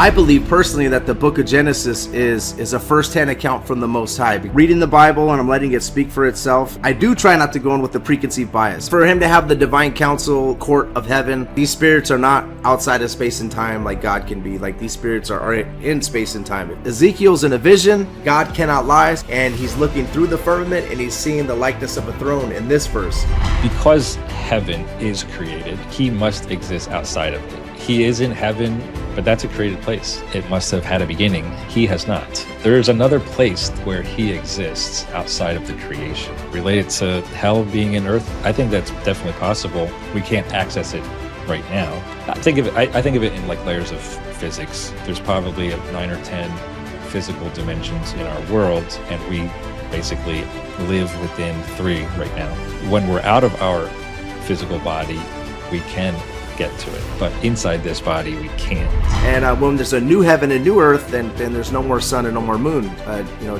I believe personally that the book of Genesis is a first-hand account from the Most High. Reading the Bible and I'm letting it speak for itself. I do try not to go in with the preconceived bias. For him to have the divine council court of heaven, these spirits are not outside of space and time like God can be. Like, these spirits are in space and time. Ezekiel's in a vision, God cannot lie, and he's looking through the firmament and he's seeing the likeness of a throne in this verse. Because heaven is created, he must exist outside of it. He is in heaven, but that's a created place. It must have had a beginning. He has not. There is another place where he exists outside of the creation. Related to hell being in earth, I think that's definitely possible. We can't access it right now. I think of it in like layers of physics. There's probably 9 or 10 physical dimensions in our world, and we basically live within 3 right now. When we're out of our physical body, we can get to it, but inside this body we can't. And when there's a new heaven and new earth, then there's no more sun and no more moon.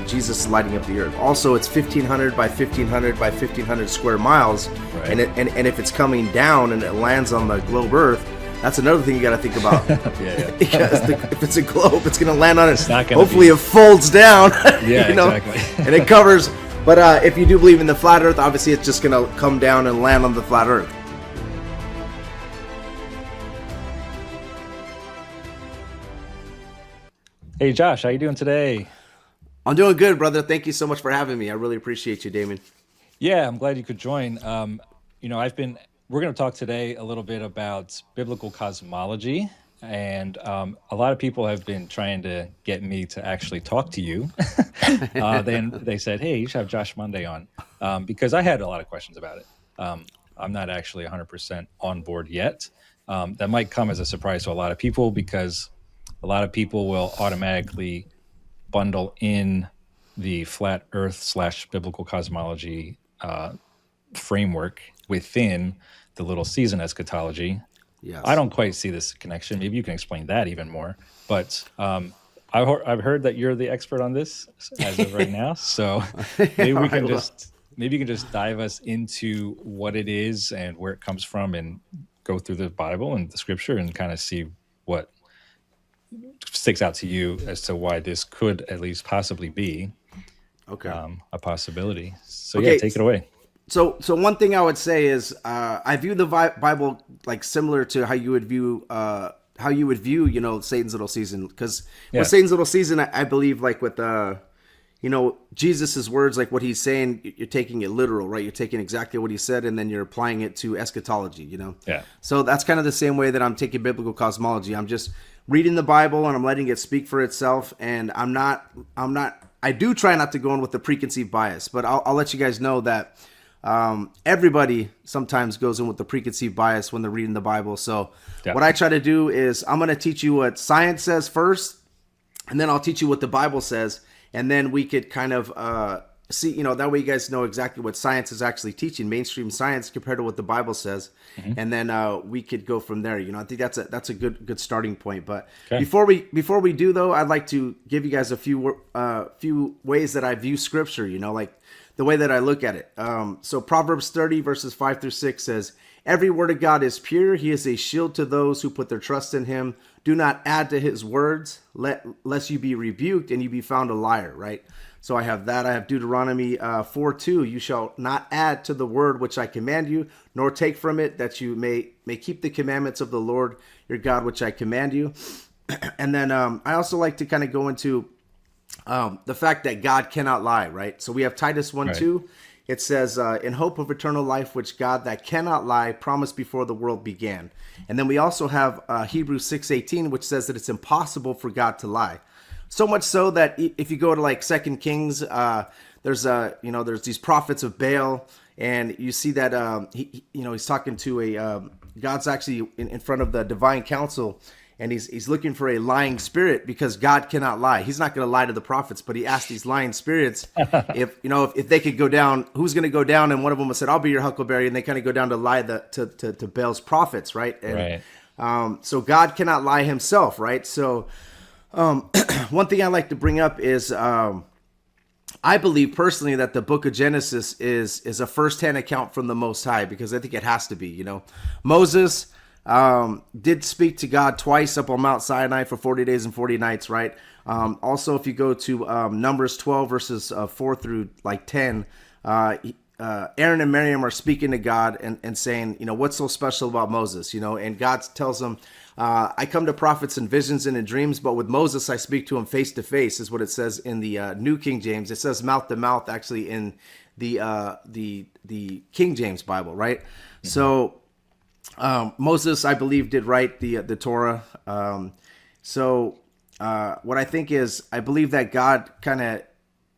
Jesus is lighting up the earth. Also, it's 1,500 by 1,500 by 1,500 square miles, right. and if it's coming down and it lands on the globe Earth, that's another thing you got to think about. Yeah. Because if it's a globe, it's going to land on it. It's not gonna Hopefully, it folds down. Yeah, exactly. And it covers. But if you do believe in the flat Earth, obviously it's just going to come down and land on the flat Earth. Hey Josh, how you doing today? I'm doing good, brother. Thank you so much for having me. I really appreciate you, Damon. Yeah, I'm glad you could join. We're going to talk today a little bit about biblical cosmology, and a lot of people have been trying to get me to actually talk to you. Then they said, hey, you should have Josh Monday on, because I had a lot of questions about it. I'm not actually 100% on board yet. That might come as a surprise to a lot of people, because a lot of people will automatically bundle in the flat earth / biblical cosmology framework within the little season eschatology. Yes. I don't quite see this connection. Maybe you can explain that even more. But I've heard that you're the expert on this as of right now. So maybe we can maybe you can just dive us into what it is and where it comes from, and go through the Bible and the scripture and kind of see what sticks out to you as to why this could at least possibly be a possibility. So yeah, take it away. So one thing I would say is I view the Bible like similar to how you would view Satan's little season, because with Satan's little season, I believe like with Jesus's words, like what he's saying, you're taking it literal, right? You're taking exactly what he said and then you're applying it to eschatology, Yeah. So that's kind of the same way that I'm taking biblical cosmology. I'm just reading the Bible and I'm letting it speak for itself, and I do try not to go in with the preconceived bias, but I'll let you guys know that everybody sometimes goes in with the preconceived bias when they're reading the Bible. So what I try to do is I'm going to teach you what science says first, and then I'll teach you what the Bible says, and then we could kind of see, that way you guys know exactly what science is actually teaching, mainstream science compared to what the Bible says. Mm-hmm. And then we could go from there. I think that's a good starting point. But before we do though, I'd like to give you guys a few ways that I view scripture, like the way that I look at it. So Proverbs 30 verses 5-6 says, "Every word of God is pure. He is a shield to those who put their trust in him. Do not add to his words, lest you be rebuked and you be found a liar," right? So I have that. I have Deuteronomy 4:2. "You shall not add to the word which I command you, nor take from it, that you may keep the commandments of the Lord your God, which I command you." And then I also like to kind of go into the fact that God cannot lie, right? So we have Titus 1:2. It says, "In hope of eternal life, which God that cannot lie promised before the world began." And then we also have Hebrews 6:18, which says that it's impossible for God to lie. So much so that if you go to like 2 Kings, there's these prophets of Baal, and you see that he's talking to God's actually in front of the divine council, and he's looking for a lying spirit, because God cannot lie. He's not going to lie to the prophets, but he asked these lying spirits if they could go down, who's going to go down, and one of them said, "I'll be your huckleberry," and they kind of go down to lie to Baal's prophets, right? And, so God cannot lie himself, right? So one thing I like to bring up is I believe personally that the book of Genesis is a first-hand account from the Most High, because I think it has to be. Moses did speak to God twice up on Mount Sinai for 40 days and 40 nights, right? Also, if you go to Numbers 12 verses 4 through like 10, Aaron and Miriam are speaking to God and saying, what's so special about Moses, and God tells them, I come to prophets in visions and in dreams, but with Moses, I speak to him face to face, is what it says in the New King James. It says mouth to mouth, actually, in the King James Bible, right? Mm-hmm. So Moses, I believe, did write the Torah. What I think is, I believe that God kind of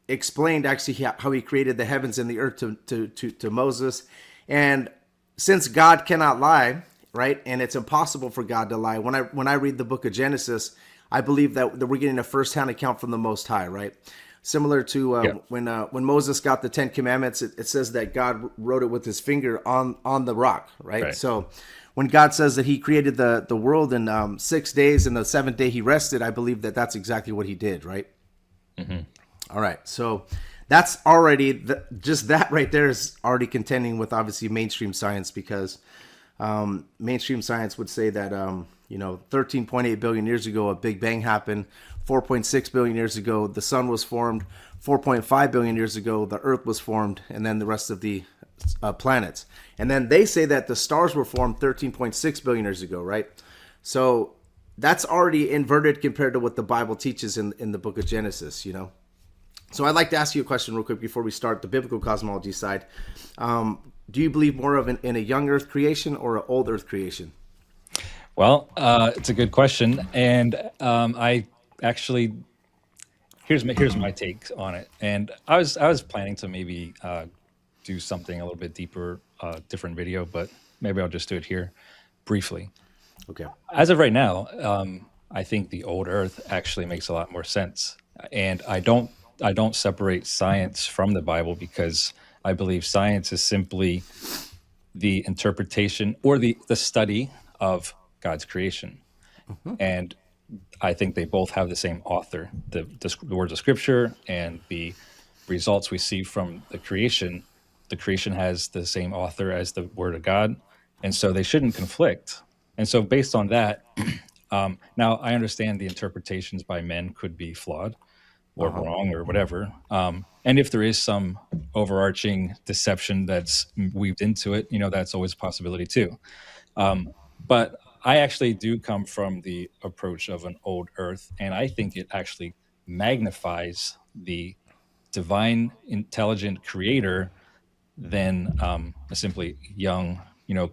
explained actually how he created the heavens and the earth to Moses. And since God cannot lie, right, and it's impossible for God to lie, when I read the book of Genesis, I believe that we're getting a first-hand account from the Most High, right? Similar to when Moses got the 10 Commandments, it says that God wrote it with his finger on the rock, right? So when God says that he created the world in 6 days and the seventh day he rested, I believe that that's exactly what he did, right? Mm-hmm. All right, so that's already, just that right there is already contending with obviously mainstream science, because mainstream science would say that 13.8 billion years ago a Big Bang happened, 4.6 billion years ago the sun was formed, 4.5 billion years ago the earth was formed, and then the rest of the planets. And then they say that the stars were formed 13.6 billion years ago, right? So that's already inverted compared to what the Bible teaches in the book of Genesis, So I'd like to ask you a question real quick before we start the biblical cosmology side. Do you believe more of in a young earth creation or an old earth creation? Well, it's a good question, and I actually here's my take on it. And I was planning to maybe do something a little bit deeper, different video, but maybe I'll just do it here briefly. Okay. As of right now, I think the old earth actually makes a lot more sense, and I don't separate science from the Bible, because I believe science is simply the interpretation or the study of God's creation. Mm-hmm. And I think they both have the same author. The words of Scripture and the results we see from the creation has the same author as the Word of God. And so they shouldn't conflict. And so based on that, now I understand the interpretations by men could be flawed or wrong or whatever. And if there is some overarching deception that's weaved into it, that's always a possibility too. But I actually do come from the approach of an old earth, and I think it actually magnifies the divine, intelligent creator than a simply young,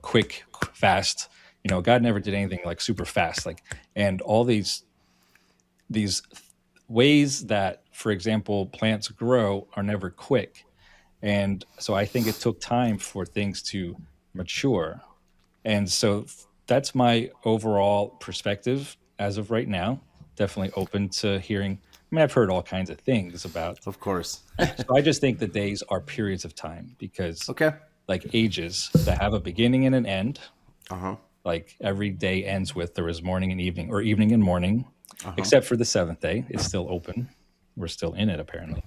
quick, fast. God never did anything like super fast, and all these ways that, for example, plants grow are never quick. And so I think it took time for things to mature. And so that's my overall perspective as of right now. Definitely open to hearing. I mean, I've heard all kinds of things about. Of course. So I just think the days are periods of time, because like ages that have a beginning and an end. Like every day ends with there is morning and evening, or evening and morning. Except for the seventh day, it's still open. We're still in it, apparently.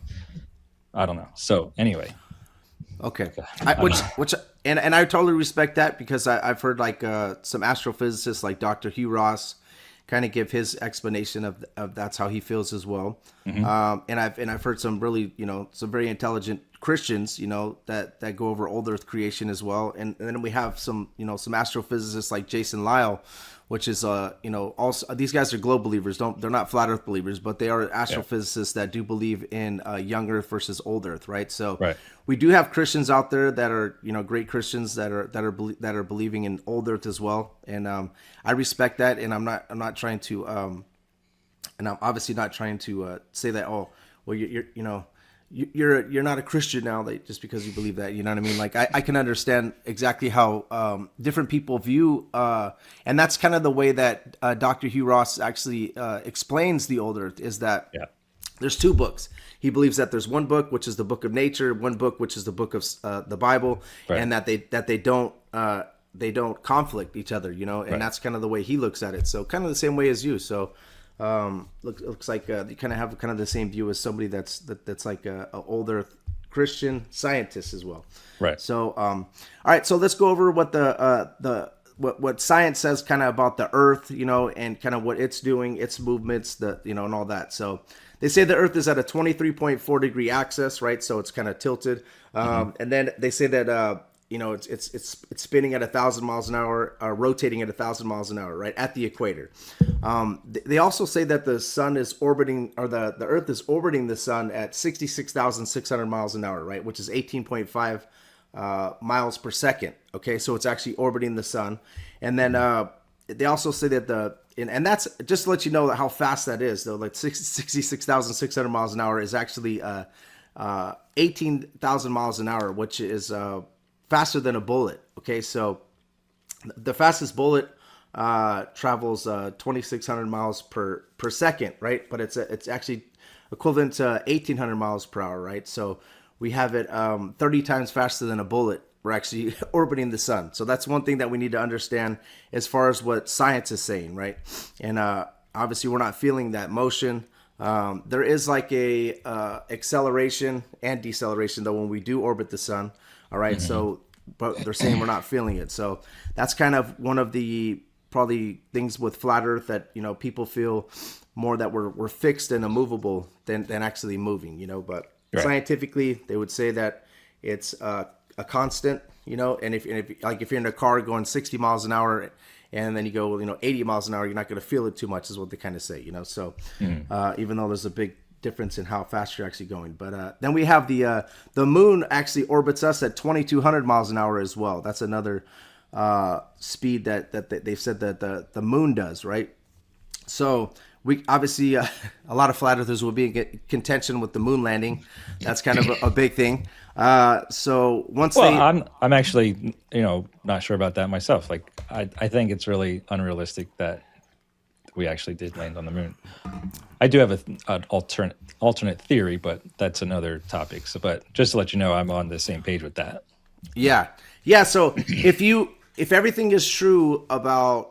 I don't know. So anyway, okay. And I totally respect that, because I've heard some astrophysicists like Dr. Hugh Ross kind of give his explanation of that's how he feels as well. Mm-hmm. And I've heard some really some very intelligent Christians that go over old earth creation as well. And then we have some some astrophysicists like Jason Lisle, which is also, these guys are globe believers. They're not flat earth believers, but they are astrophysicists that do believe in young earth versus old earth, right? So we do have Christians out there that are great Christians that are believing in old earth as well, and I respect that. And I'm not trying to and I'm obviously not trying to say that you're not a Christian now, just because you believe that, you know what I mean? Like I can understand exactly how different people view, and that's kind of the way that Dr. Hugh Ross actually explains the old earth, is that there's two books. He believes that there's one book, which is the book of nature, one book, which is the book of the Bible, and that they don't conflict each other, and that's kind of the way he looks at it. So kind of the same way as you. So looks like you kind of have kind of the same view as somebody that's like a old earth Christian scientist as well. Right. So all right, so let's go over what the what science says kind of about the Earth, and kind of what it's doing, its movements, and all that. So they say the Earth is at a 23.4 degree axis, right? So it's kind of tilted. And then they say that it's spinning at 1,000 miles an hour, rotating at 1,000 miles an hour, right at the equator. They also say that the sun is orbiting, or the Earth is orbiting the sun at 66,600 miles an hour, right, which is 18.5 miles per second. Okay, so it's actually orbiting the sun. And then they also say that and that's just to let you know how fast that is, though. Like 66,600 miles an hour is actually 18,000 miles an hour, which is faster than a bullet. Okay, so the fastest bullet travels 2,600 miles per second, right? But it's actually equivalent to 1,800 miles per hour, right? So we have it 30 times faster than a bullet. We're actually orbiting the sun. So that's one thing that we need to understand as far as what science is saying, right? And obviously we're not feeling that motion. There is like a acceleration and deceleration, though, when we do orbit the sun. All right. So, but they're saying we're not feeling it. So that's kind of one of the probably things with flat Earth that, people feel more that we're fixed and immovable than actually moving, but right. Scientifically, they would say that it's a constant, and if you're in a car going 60 miles an hour and then you go, 80 miles an hour, you're not going to feel it too much, is what they kind of say, So even though there's a big difference in how fast you're actually going. But then we have the moon actually orbits us at 2,200 miles an hour as well. That's another speed that they've said that the moon does, right? So we obviously a lot of flat earthers will be in contention with the moon landing. That's kind of a big thing. So once I'm actually not sure about that myself. Like I think it's really unrealistic that we actually did land on the moon. I do have an alternate theory, but that's another topic. So, but just to let you know, I'm on the same page with that. Yeah. So if everything is true about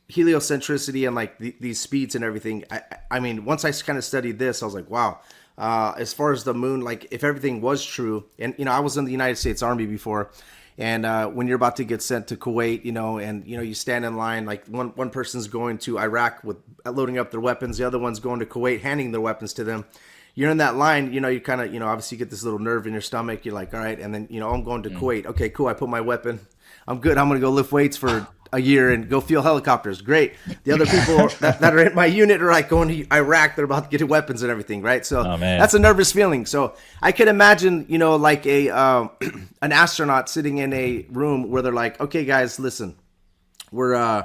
heliocentricity and like these speeds and everything, I mean, once I kind of studied this, I was like, wow. As far as the moon, like if everything was true, and I was in the United States Army before, and when you're about to get sent to Kuwait, and you stand in line, like one person's going to Iraq with loading up their weapons, the other one's going to Kuwait handing their weapons to them. You're in that line, you kind of, obviously you get this little nerve in your stomach. You're like, all right, and then I'm going to Kuwait. Okay, cool. I put my weapon. I'm good. I'm gonna go lift weights for a year and go feel helicopters. Great. The other people that are in my unit are like going to Iraq. They're about to get weapons and everything, right? So that's a nervous feeling. So I could imagine, like an astronaut sitting in a room where they're like, okay, guys, listen, we're,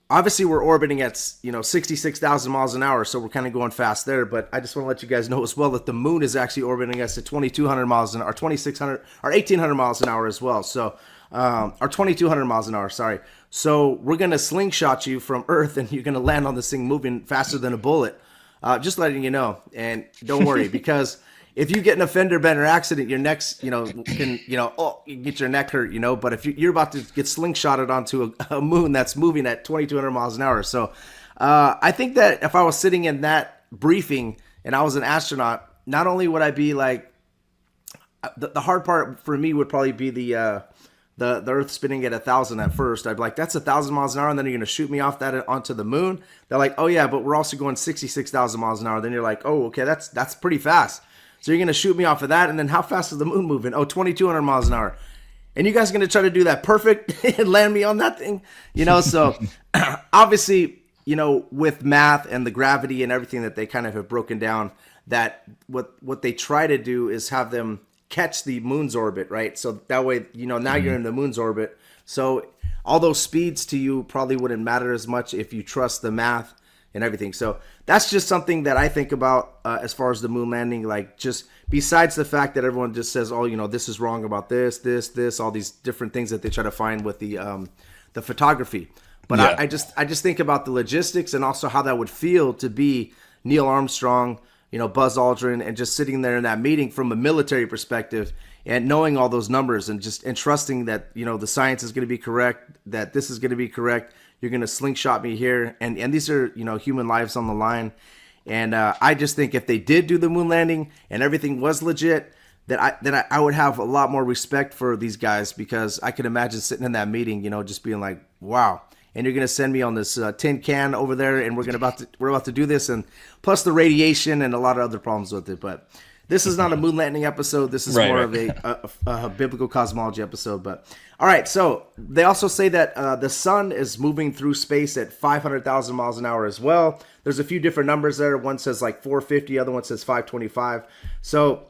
obviously we're orbiting at, 66,000 miles an hour. So we're kind of going fast there. But I just want to let you guys know as well that the moon is actually orbiting us at 2,200 miles an hour, 2,600 or 1,800 miles an hour as well. So, or 2,200 miles an hour, sorry. So we're going to slingshot you from Earth and you're going to land on this thing moving faster than a bullet. Just letting you know. And don't worry, because if you get in a fender bender accident, your neck's, can, you get your neck hurt, but if you're about to get slingshotted onto a moon that's moving at 2,200 miles an hour. So I think that if I was sitting in that briefing and I was an astronaut, not only would I be like, the hard part for me would probably be the Earth spinning at 1,000 at first. I'd be like, that's 1,000 miles an hour, and then you're going to shoot me off that onto the moon. They're like, oh yeah, but we're also going 66,000 miles an hour. Then you're like, oh, okay, that's pretty fast. So you're going to shoot me off of that, and then how fast is the moon moving? Oh, 2,200 miles an hour. And you guys are going to try to do that perfect and land me on that thing? So obviously, with math and the gravity and everything that they kind of have broken down, that what they try to do is have them catch the moon's orbit, right? So that way, now you're in the moon's orbit. So all those speeds to you probably wouldn't matter as much if you trust the math and everything. So that's just something that I think about as far as the moon landing, like just besides the fact that everyone just says, oh, this is wrong about this, all these different things that they try to find with the photography. But yeah. I just think about the logistics and also how that would feel to be Neil Armstrong, Buzz Aldrin, and just sitting there in that meeting from a military perspective and knowing all those numbers and trusting that, the science is going to be correct, that this is going to be correct. You're going to slingshot me here. And these are, human lives on the line. And I just think if they did do the moon landing and everything was legit, I would have a lot more respect for these guys, because I can imagine sitting in that meeting, just being like, wow. And you're gonna send me on this tin can over there, and we're about to do this, and plus the radiation and a lot of other problems with it. But this is not a moon landing episode. This is more of a biblical cosmology episode. But all right, so they also say that the sun is moving through space at 500,000 miles an hour as well. There's a few different numbers there. One says like 450, other one says 525. So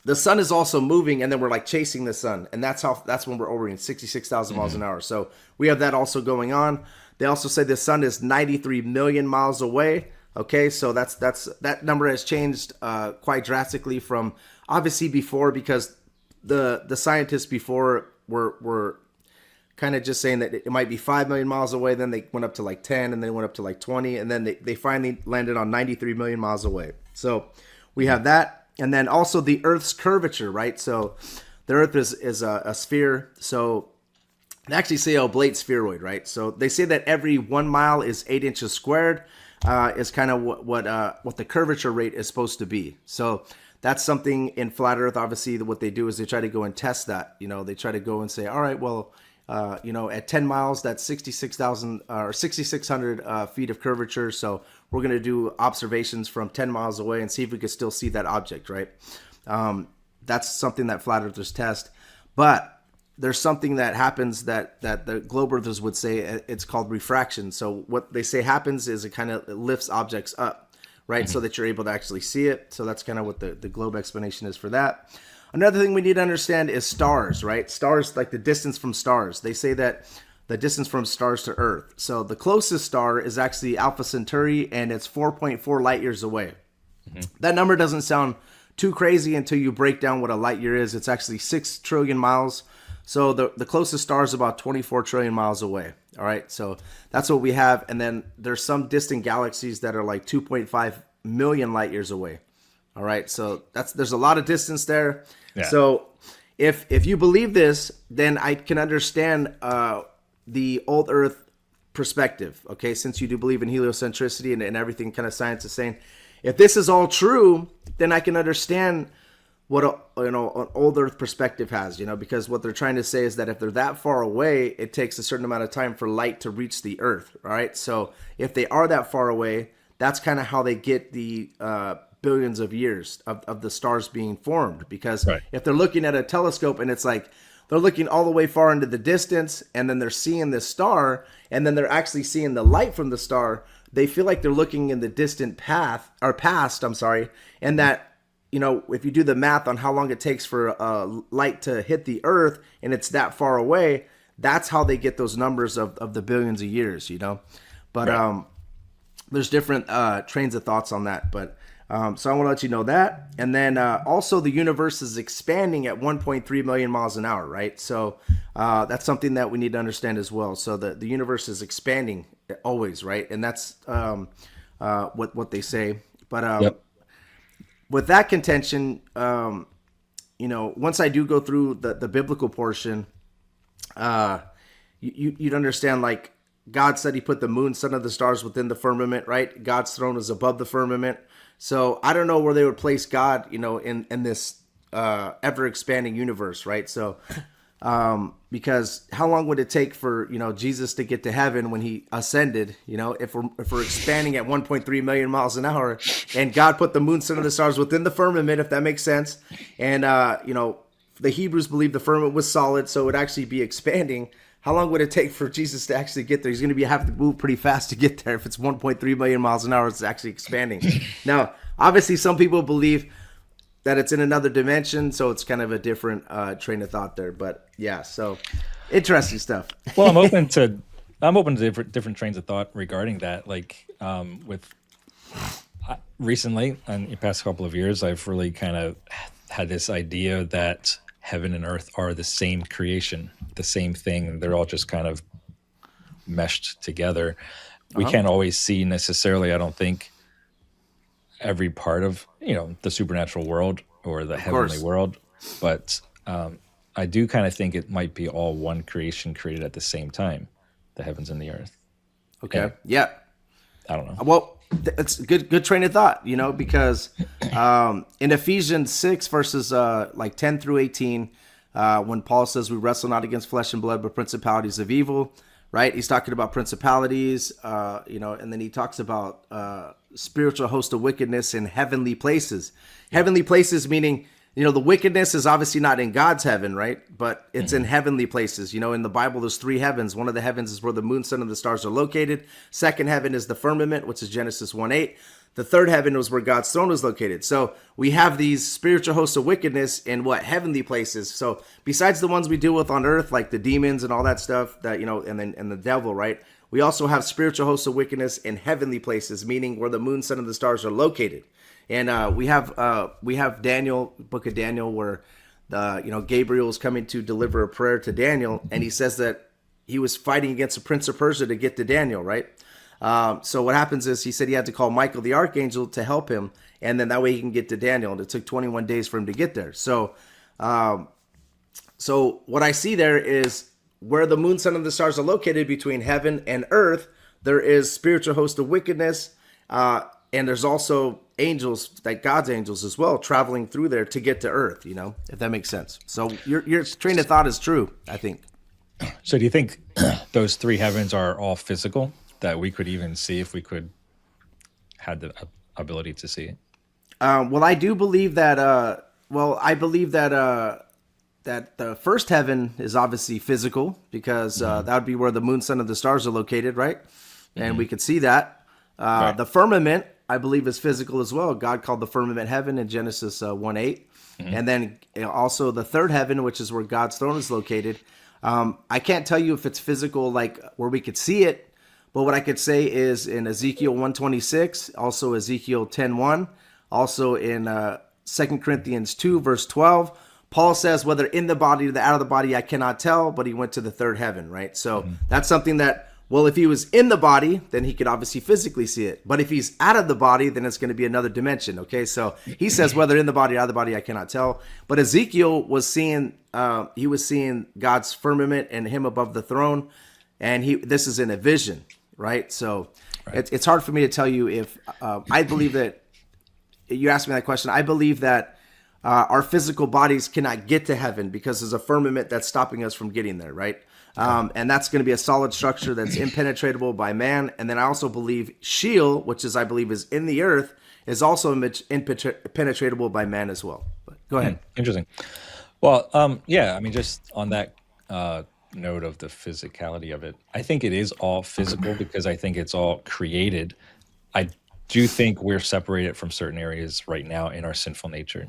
the sun is also moving, and then we're like chasing the sun, and that's when we're orbiting 66,000 miles an hour. So we have that also going on. They also say the sun is 93 million miles away. Okay, so that number has changed quite drastically from obviously before, because the scientists before were kind of just saying that it might be 5 million miles away. Then they went up to like 10, and then went up to like 20, and then they finally landed on 93 million miles away. So we have that. And then also the Earth's curvature, right? So the Earth is a sphere. So they actually say oblate spheroid, right? So they say that every 1 mile is 8 inches squared, is kind of what the curvature rate is supposed to be. So that's something in flat Earth. Obviously, what they do is they try to go and test that. They try to go and say, all right, well, at 10 miles, that's 66,000 or 6,600 feet of curvature. So we're going to do observations from 10 miles away and see if we could still see that object, right? That's something that flat earthers test. But there's something that happens that the globe earthers would say, it's called refraction. So what they say happens is it kind of lifts objects up, right? So that you're able to actually see it. So that's kind of what the globe explanation is for that. Another thing we need to understand is stars, right? Stars, like the distance from stars. They say that the distance from stars to Earth. So the closest star is actually Alpha Centauri, and it's 4.4 light years away. That number doesn't sound too crazy until you break down what a light year is. It's actually 6 trillion miles. So the closest star is about 24 trillion miles away. All right, so that's what we have. And then there's some distant galaxies that are like 2.5 million light years away. All right, so there's a lot of distance there. Yeah. So if you believe this, then I can understand the old Earth perspective. Okay, since you do believe in heliocentricity and everything kind of science is saying, if this is all true, then I can understand what an old Earth perspective has. Because what they're trying to say is that if they're that far away, it takes a certain amount of time for light to reach the Earth. All right, so if they are that far away, that's kind of how they get the billions of years of the stars being formed. Because if they're looking at a telescope and it's like they're looking all the way far into the distance, and then they're seeing this star, and then they're actually seeing the light from the star, they feel like they're looking in the distant past, and that, if you do the math on how long it takes for light to hit the Earth, and it's that far away, that's how they get those numbers of the billions of years, But there's different trains of thoughts on that, but so I want to let you know that. And then also the universe is expanding at 1.3 million miles an hour, right? So that's something that we need to understand as well. So the universe is expanding always, right? And that's what they say. But with that contention, once I do go through the biblical portion, you'd understand, like, God said he put the moon, sun, and the stars within the firmament, right? God's throne is above the firmament. So I don't know where they would place God, in this ever expanding universe, right? So because how long would it take for Jesus to get to heaven when he ascended? If we're expanding at 1.3 million miles an hour, and God put the moon, sun, and the stars within the firmament, if that makes sense, and the Hebrews believed the firmament was solid, so it would actually be expanding. How long would it take for Jesus to actually get there? He's going to have to move pretty fast to get there. If it's 1.3 million miles an hour, it's actually expanding. Now, obviously, some people believe that it's in another dimension, so it's kind of a different train of thought there. But yeah, so interesting stuff. Well, I'm open to different trains of thought regarding that. Like recently, in the past couple of years, I've really kind of had this idea that heaven and earth are the same creation, the same thing. They're all just kind of meshed together. We can't always see necessarily, I don't think, every part of the supernatural world or the heavenly world, but I do kind of think it might be all one creation created at the same time, the heavens and the earth. Okay. Yeah. I don't know. Well, It's good train of thought, because in Ephesians 6 verses like 10 through 18, when Paul says we wrestle not against flesh and blood, but principalities of evil, right? He's talking about principalities, and then he talks about spiritual host of wickedness in heavenly places. Heavenly places meaning, the wickedness is obviously not in God's heaven, right? But it's in heavenly places. In the Bible, there's three heavens. One of the heavens is where the moon, sun, and the stars are located. Second heaven is the firmament, which is Genesis 1:8. The third heaven was where God's throne was located. So we have these spiritual hosts of wickedness in heavenly places. So besides the ones we deal with on earth, like the demons and all that stuff, that and the devil, right? We also have spiritual hosts of wickedness in heavenly places, meaning where the moon, sun, and the stars are located. And we have Daniel, book of Daniel, where Gabriel is coming to deliver a prayer to Daniel, and he says that he was fighting against the prince of Persia to get to Daniel, right? So what happens is he said he had to call Michael the archangel to help him, and then that way he can get to Daniel. And it took 21 days for him to get there. So what I see there is where the moon, sun, and the stars are located between heaven and earth. There is spiritual host of wickedness, and there's also angels, like God's angels as well, traveling through there to get to earth, if that makes sense. So your train of thought is true, I think. So do you think those three heavens are all physical, that we could even see if we could had the ability to see it? Well, I do believe that, that the first heaven is obviously physical, because that would be where the moon, sun, and the stars are located, right? And we could see that. Right. The firmament, I believe, is physical as well. God called the firmament heaven in Genesis 1:8. And then also the third heaven, which is where God's throne is located. I can't tell you if it's physical, like where we could see it, but what I could say is in Ezekiel 1:26, also Ezekiel 10:1, also in 2 Corinthians 2, verse 12, Paul says, whether in the body or out of the body, I cannot tell, but he went to the third heaven, right? So that's something that, well, if he was in the body, then he could obviously physically see it. But if he's out of the body, then it's going to be another dimension, okay? So he says, whether in the body or out of the body, I cannot tell. But Ezekiel was seeing, God's firmament and him above the throne. And this is in a vision, right? So it's hard for me to tell you if, I believe that, you asked me that question, I believe that our physical bodies cannot get to heaven because there's a firmament that's stopping us from getting there, right? And that's going to be a solid structure that's impenetrable by man. And then I also believe Sheol, which I believe is in the earth, is also impenetrable by man as well. But go ahead. Interesting. Well, I mean, just on that note of the physicality of it, I think it is all physical because I think it's all created. I do think we're separated from certain areas right now in our sinful nature,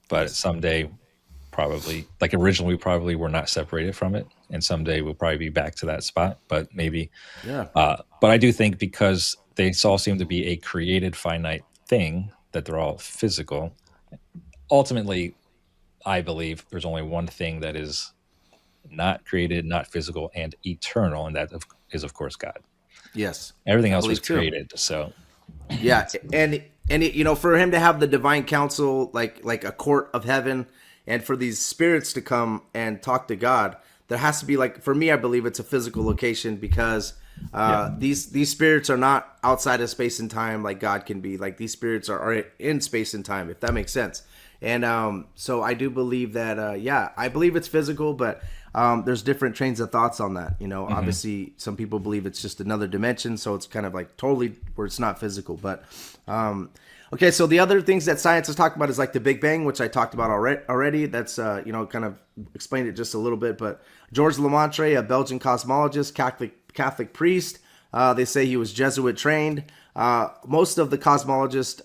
but someday probably, like originally we probably were not separated from it, and someday we'll probably be back to that spot, but maybe. Yeah. But I do think because they all seem to be a created finite thing, that they're all physical. Ultimately, I believe there's only one thing that is not created, not physical, and eternal, and that is, of course, God. Yes. Everything else was created, so. Yeah, and for him to have the divine council, like a court of heaven, and for these spirits to come and talk to God, there has to be, like, for me, I believe it's a physical location because these spirits are not outside of space and time like God can be. Like, these spirits are in space and time, if that makes sense. And so I do believe that, I believe it's physical, but there's different trains of thoughts on that. Obviously some people believe it's just another dimension, so it's kind of like totally where it's not physical. But okay, so the other things that science has talked about is like the Big Bang, which I talked about already. That's kind of explained it just a little bit. But George Lemaitre, a Belgian cosmologist, Catholic priest, they say he was Jesuit trained. Most of the cosmologists,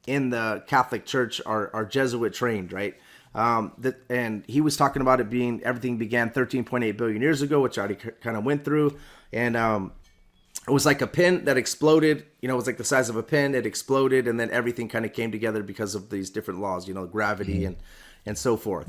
in the Catholic Church are Jesuit trained, right? And he was talking about everything began 13.8 billion years ago, which I already kind of went through. And it was like a pin that exploded, it was like the size of a pin. It exploded, and then everything kind of came together because of these different laws, gravity and so forth.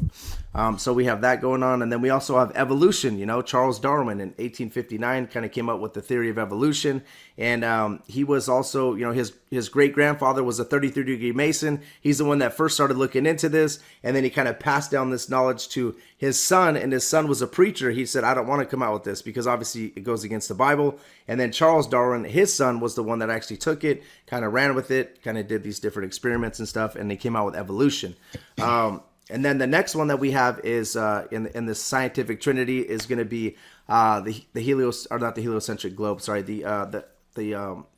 So we have that going on, and then we also have evolution. Charles Darwin in 1859 kind of came up with the theory of evolution, and he was also, his great grandfather was a 33-degree Mason. He's the one that first started looking into this, and then he kind of passed down this knowledge to his son, and his son was a preacher. He said, I don't want to come out with this because obviously it goes against the Bible. And then Charles Darwin, his son, was the one that actually took it, kind of ran with it, kind of did these different experiments and stuff, and they came out with evolution. And then the next one that we have is in the scientific trinity is going to be the heliocentric globe. Sorry, the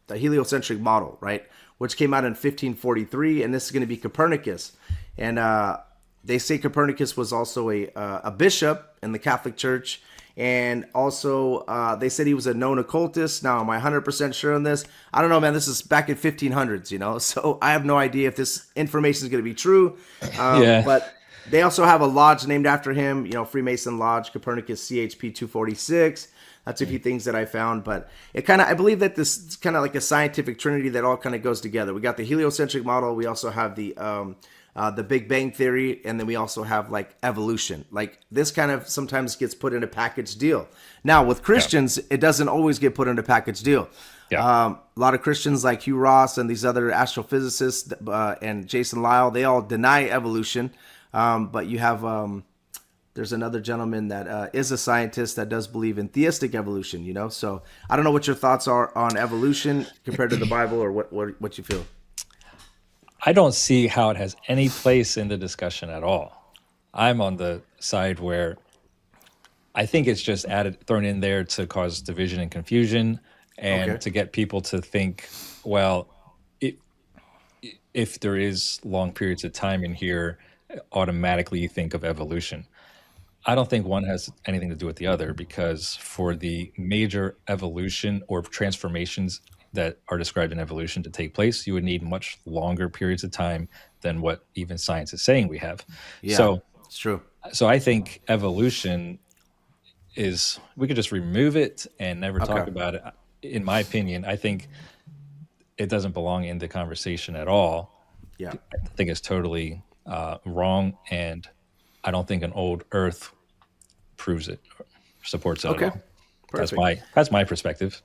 heliocentric model, right? Which came out in 1543, and this is going to be Copernicus. And they say Copernicus was also a bishop in the Catholic Church, and also they said he was a known occultist. Now, am I 100% sure on this? I don't know, man. This is back in 1500s, so I have no idea if this information is going to be true. But they also have a lodge named after him, Freemason Lodge, Copernicus CHP 246. That's a few things that I found, but I believe that this is kind of like a scientific trinity that all kind of goes together. We got the heliocentric model. We also have the Big Bang Theory, and then we also have like evolution. Like this kind of sometimes gets put in a package deal. Now with Christians, it doesn't always get put in a package deal. A lot of Christians like Hugh Ross and these other astrophysicists and Jason Lisle, they all deny evolution. But you have there's another gentleman that is a scientist that does believe in theistic evolution. So I don't know what your thoughts are on evolution compared to the Bible, or what you feel. I don't see how it has any place in the discussion at all. I'm on the side where I think it's just thrown in there to cause division and confusion, and to get people to think, well, if there is long periods of time in here, automatically you think of evolution. I don't think one has anything to do with the other, because for the major evolution or transformations that are described in evolution to take place, you would need much longer periods of time than what even science is saying we have. So it's true. So I think evolution is, we could just remove it and never talk about it. In my opinion, I think it doesn't belong in the conversation at all. I think it's totally wrong, and I don't think an old Earth proves it, supports it at all. Perfect. That's my perspective.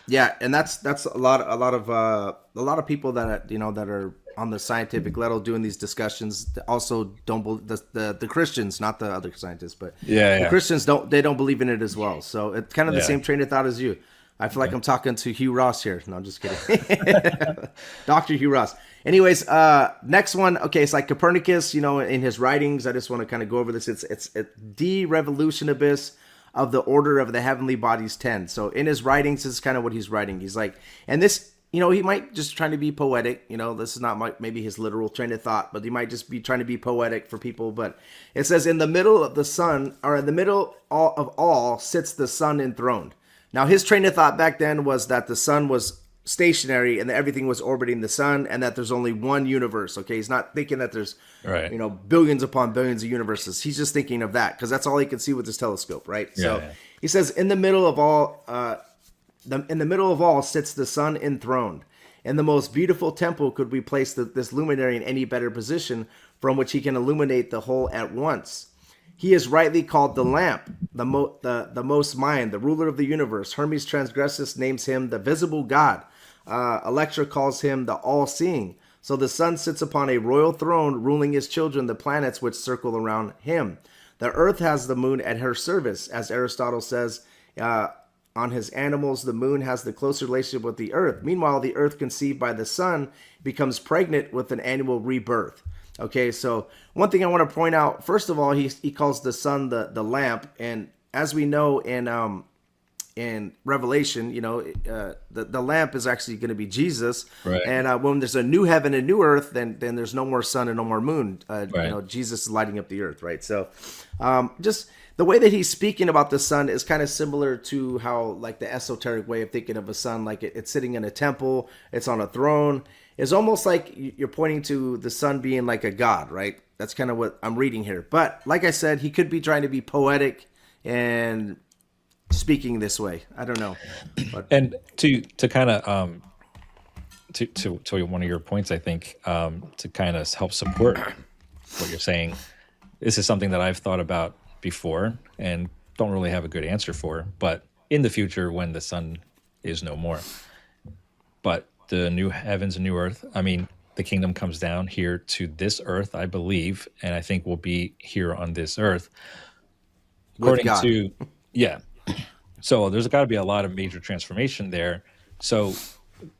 Yeah, and that's a lot of people that that are on the scientific level doing these discussions also don't believe the Christians, not the other scientists, but the Christians don't believe in it as well. So it's kind of the same train of thought as you. I feel like I'm talking to Hugh Ross here. No, I'm just kidding. Dr. Hugh Ross. Anyways, next one. Okay, it's like Copernicus, in his writings. I just want to kind of go over this. It's De Revolutionibus of the Order of the Heavenly Bodies 10. So in his writings, this is kind of what he's writing. He's like, and this, he might just trying to be poetic. This is not maybe his literal train of thought, but he might just be trying to be poetic for people. But it says, in the middle of the sun, or in the middle of all, sits the sun enthroned. Now, his train of thought back then was that the sun was stationary and that everything was orbiting the sun, and that there's only one universe. Okay, he's not thinking that there's billions upon billions of universes. He's just thinking of that because that's all he can see with his telescope, right? He says, in the middle of all, sits the sun enthroned. In the most beautiful temple could we place this luminary in any better position from which he can illuminate the whole at once. He is rightly called the lamp, the most mind, the ruler of the universe. Hermes Trismegistus names him the visible God. Electra calls him the all-seeing. So the sun sits upon a royal throne, ruling his children, the planets which circle around him. The earth has the moon at her service. As Aristotle says on his Animals, the moon has the closer relationship with the earth. Meanwhile, the earth conceived by the sun becomes pregnant with an annual rebirth. Okay, so one thing I want to point out, first of all, he calls the sun the lamp, and as we know in Revelation, the lamp is actually going to be Jesus, right? And when there's a new heaven and new earth, then there's no more sun and no more moon. Jesus is lighting up the earth, right? So, just the way that he's speaking about the sun is kind of similar to how, like, the esoteric way of thinking of a sun, like it's sitting in a temple, it's on a throne. It's almost like you're pointing to the sun being like a god, right? That's kind of what I'm reading here. But like I said, he could be trying to be poetic and speaking this way. I don't know. But. And to kind of to one of your points, I think, to kind of help support what you're saying, this is something that I've thought about before and don't really have a good answer for, but in the future when the sun is no more. But the new heavens and new earth, I mean, the kingdom comes down here to this earth, I believe, and I think we'll be here on this earth. With According God. to, yeah. So there's got to be a lot of major transformation there. So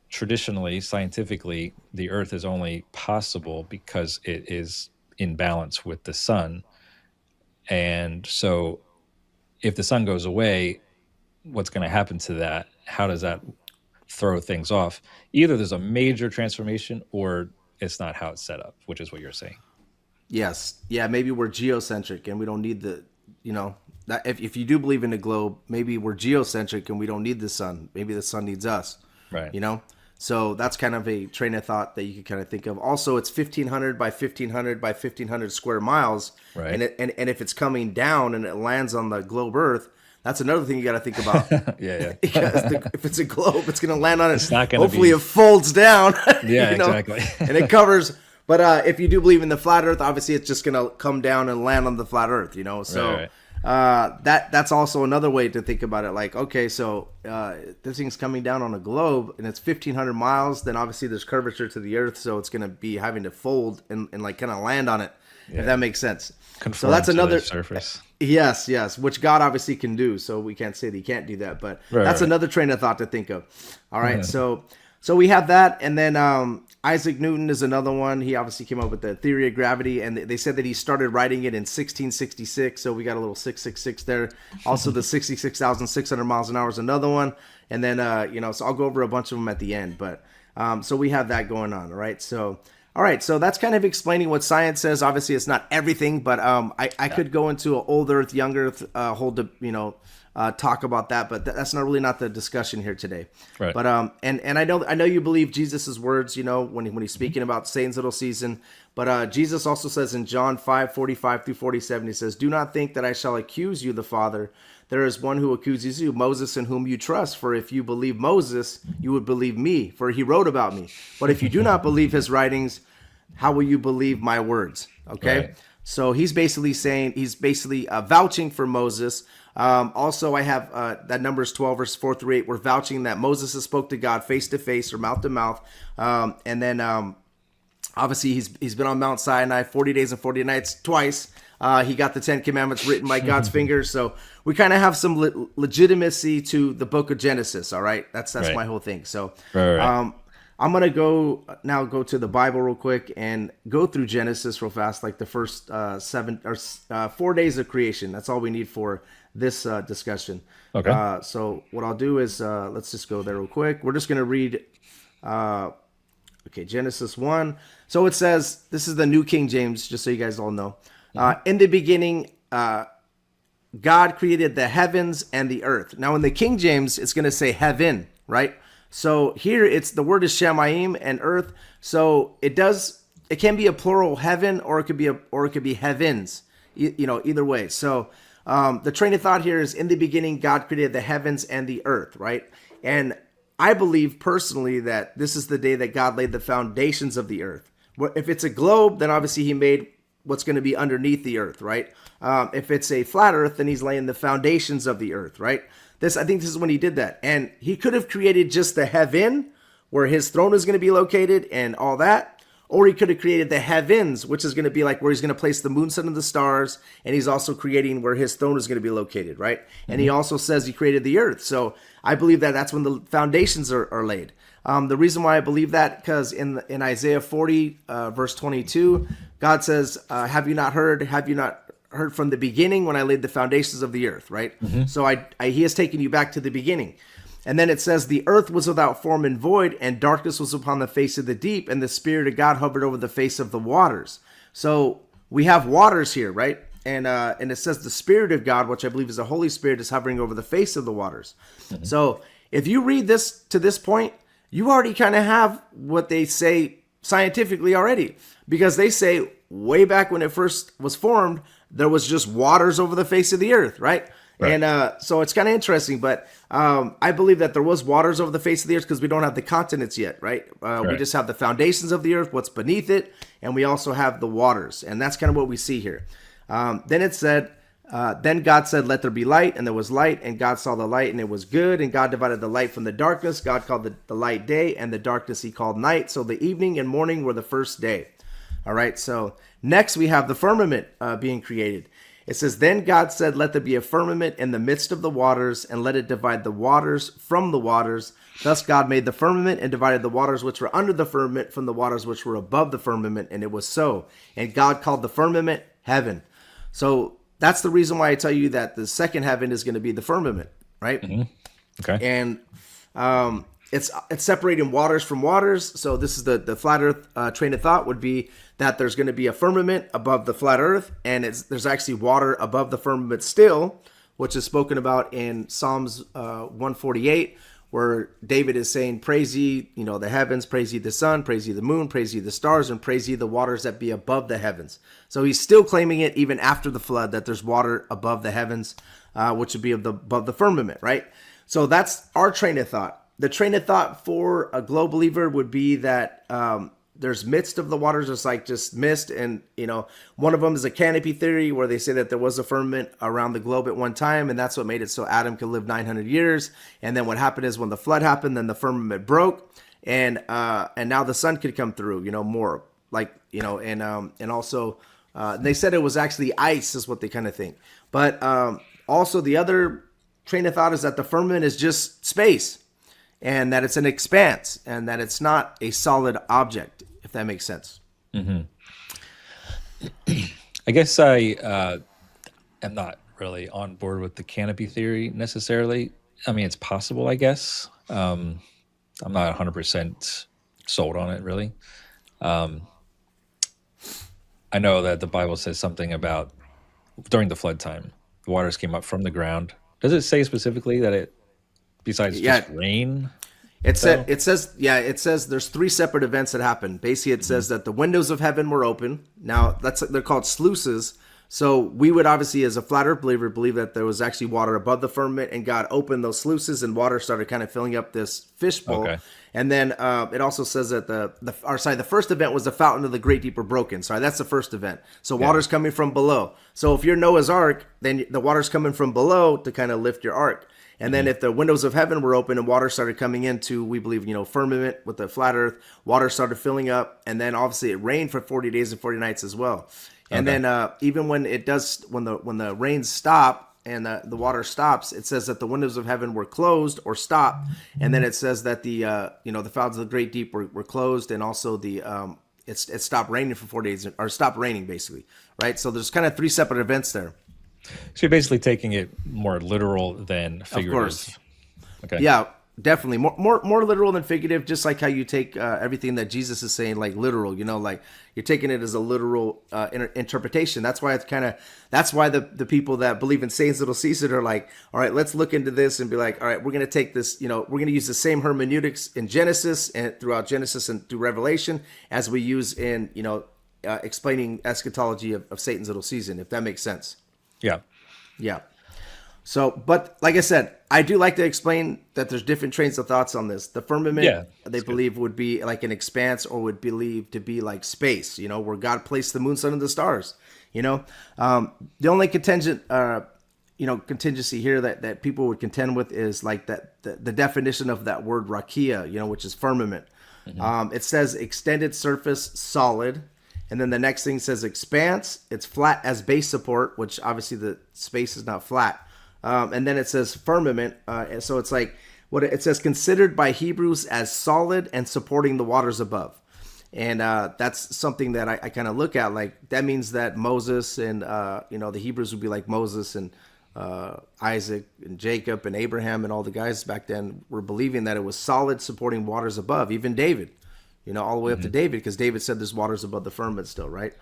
traditionally, scientifically, the earth is only possible because it is in balance with the sun. And so if the sun goes away, what's going to happen to that? How does that throw things off? Either there's a major transformation or it's not how it's set up, which is what you're saying. Yes. Yeah, maybe we're geocentric and we don't need the, that if you do believe in the globe, maybe we're geocentric and we don't need the sun. Maybe the sun needs us. Right. So that's kind of a train of thought that you could kind of think of. Also, it's 1,500 by 1,500 by 1,500 square miles. Right. And if it's coming down and it lands on the globe Earth, that's another thing you got to think about. Yeah. Because if it's a globe, it's going to land on it. It's not going to Hopefully be... it folds down. Yeah, exactly. And it covers. But if you do believe in the flat Earth, obviously it's just going to come down and land on the flat Earth, So right. That's also another way to think about it. Like, okay, so this thing's coming down on a globe and it's 1,500 miles. Then obviously there's curvature to the Earth, so it's going to be having to fold and like kind of land on it, if that makes sense. Conform so that's to another the surface. Yes, which God obviously can do. So we can't say that he can't do that, but that's another train of thought to think of. All right, so we have that, and then Isaac Newton is another one. He obviously came up with the theory of gravity, and they said that he started writing it in 1666. So we got a little 666 there. Also, the 66,600 miles an hour is another one, and then so I'll go over a bunch of them at the end. But so we have that going on. All right, so that's kind of explaining what science says. Obviously, it's not everything, but I could go into an old Earth, young Earth, talk about that, but that's not really the discussion here today. Right. But and I know you believe Jesus's words, when he's speaking about Satan's little season. But Jesus also says in John 5:45 through 47, he says, "Do not think that I shall accuse you, the Father. There is one who accuses you, Moses, in whom you trust. For if you believe Moses, you would believe me, for he wrote about me. But if you do not believe his writings, how will you believe my words?" Okay. Right. So he's basically vouching for Moses. Also, I have that Numbers 12 verse 4 through 8. We're vouching that Moses spoke to God face to face or mouth to mouth, and then obviously he's been on Mount Sinai 40 days and 40 nights twice. He got the 10 Commandments written by God's fingers. So we kind of have some legitimacy to the book of Genesis. All right. That's Right. my whole thing. So Right. I'm going to go to the Bible real quick and go through Genesis real fast, like the first 4 days of creation. That's all we need for this discussion. Okay. So what I'll do is let's just go there real quick. We're just going to read Genesis 1. So it says, this is the New King James, just so you guys all know. In the beginning, God created the heavens and the earth. Now in the King James, it's going to say heaven, right? So here the word is Shemaim and earth. So it can be a plural heaven, or it could be heavens, either way. So the train of thought here is, in the beginning, God created the heavens and the earth, right? And I believe personally that this is the day that God laid the foundations of the earth. If it's a globe, then obviously he made what's going to be underneath the earth, right? If it's a flat earth, then he's laying the foundations of the earth, right? I think this is when he did that. And he could have created just the heaven, where his throne is going to be located and all that. Or he could have created the heavens, which is going to be like where he's going to place the moon, sun, and the stars. And he's also creating where his throne is going to be located, right? And he also says he created the earth. So I believe that that's when the foundations are laid. The reason why I believe that, because in Isaiah 40, verse 22, God says, have you not heard from the beginning when I laid the foundations of the earth, right? So he has taken you back to the beginning. And then it says, the earth was without form and void, and darkness was upon the face of the deep, and the Spirit of God hovered over the face of the waters. So we have waters here, right? And it says the Spirit of God, which I believe is the Holy Spirit, is hovering over the face of the waters. So if you read this to this point, you already kind of have what they say scientifically already, because they say way back when it first was formed, there was just waters over the face of the earth, right? And so it's kind of interesting, but I believe that there was waters over the face of the earth because we don't have the continents yet, right? We just have the foundations of the earth, what's beneath it, and we also have the waters, and that's kind of what we see here. Then it said, then God said, let there be light, and there was light, and God saw the light, and it was good, and God divided the light from the darkness. God called the light day, and the darkness he called night. So the evening and morning were the first day. All right, so next we have the firmament being created. It says, then God said, let there be a firmament in the midst of the waters, and let it divide the waters from the waters. Thus God made the firmament and divided the waters which were under the firmament from the waters which were above the firmament, and it was so. And God called the firmament heaven. So that's the reason why I tell you that the second heaven is going to be the firmament, right? Mm-hmm. Okay. And it's separating waters from waters. So this is the flat earth train of thought would be that there's going to be a firmament above the flat earth, and there's actually water above the firmament still, which is spoken about in Psalms 148, where David is saying, praise ye, the heavens, praise ye the sun, praise ye the moon, praise ye the stars, and praise ye the waters that be above the heavens. So he's still claiming it even after the flood, that there's water above the heavens, which would be above the firmament, right? So that's our train of thought. The train of thought for a globe believer would be that there's midst of the waters, it's like just mist. And, one of them is a canopy theory where they say that there was a firmament around the globe at one time. And that's what made it so Adam could live 900 years. And then what happened is when the flood happened, then the firmament broke. And now the sun could come through, more like, and also they said it was actually ice is what they kind of think. But also the other train of thought is that the firmament is just space, and that it's an expanse, and that it's not a solid object, if that makes sense. Mm-hmm. I guess I am not really on board with the canopy theory necessarily. I mean, it's possible, I guess. I'm not 100% sold on it, really. I know that the Bible says something about during the flood time, the waters came up from the ground. Does it say specifically that it, besides just rain? It says there's three separate events that happened. Basically, it says that the windows of heaven were open. Now, they're called sluices. So we would obviously, as a flat earth believer, believe that there was actually water above the firmament, and God opened those sluices, and water started kind of filling up this fishbowl. Okay. And then it also says that the first event was the fountain of the great deep were broken. Sorry, that's the first event. So water's coming from below. So if you're Noah's Ark, then the water's coming from below to kind of lift your ark. And then if the windows of heaven were open and water started coming into, we believe, firmament with the flat earth, water started filling up. And then obviously it rained for 40 days and 40 nights as well. And then even when the rains stop and the water stops, it says that the windows of heaven were closed or stopped. And then it says that the fountains of the great deep were closed, and also it stopped raining for 4 days, or stopped raining basically, right? So there's kind of three separate events there. So you're basically taking it more literal than figurative. Of course. Okay. Yeah, definitely. More literal than figurative, just like how you take everything that Jesus is saying, like literal, like you're taking it as a literal interpretation. That's why the people that believe in Satan's little Caesar are like, all right, let's look into this and be like, all right, we're going to take this, we're going to use the same hermeneutics in Genesis and throughout Genesis and through Revelation as we use in, explaining eschatology of Satan's little season, if that makes sense. Yeah. So, but like I said, I do like to explain that there's different trains of thoughts on this. The firmament, they believe would be like an expanse, or would believe to be like space, where God placed the moon, sun, and the stars. The only contingency here that people would contend with is like that the definition of that word rakia, which is firmament. Mm-hmm. It says extended surface, solid. And then the next thing says expanse. It's flat as base support, which obviously the space is not flat. And then it says firmament. So it's like what it says, considered by Hebrews as solid and supporting the waters above. And that's something that I kind of look at. Like that means that Moses and the Hebrews would be like Moses and Isaac and Jacob and Abraham and all the guys back then were believing that it was solid, supporting waters above. Even David. All the way up to David, because David said there's waters above the firmament still, right?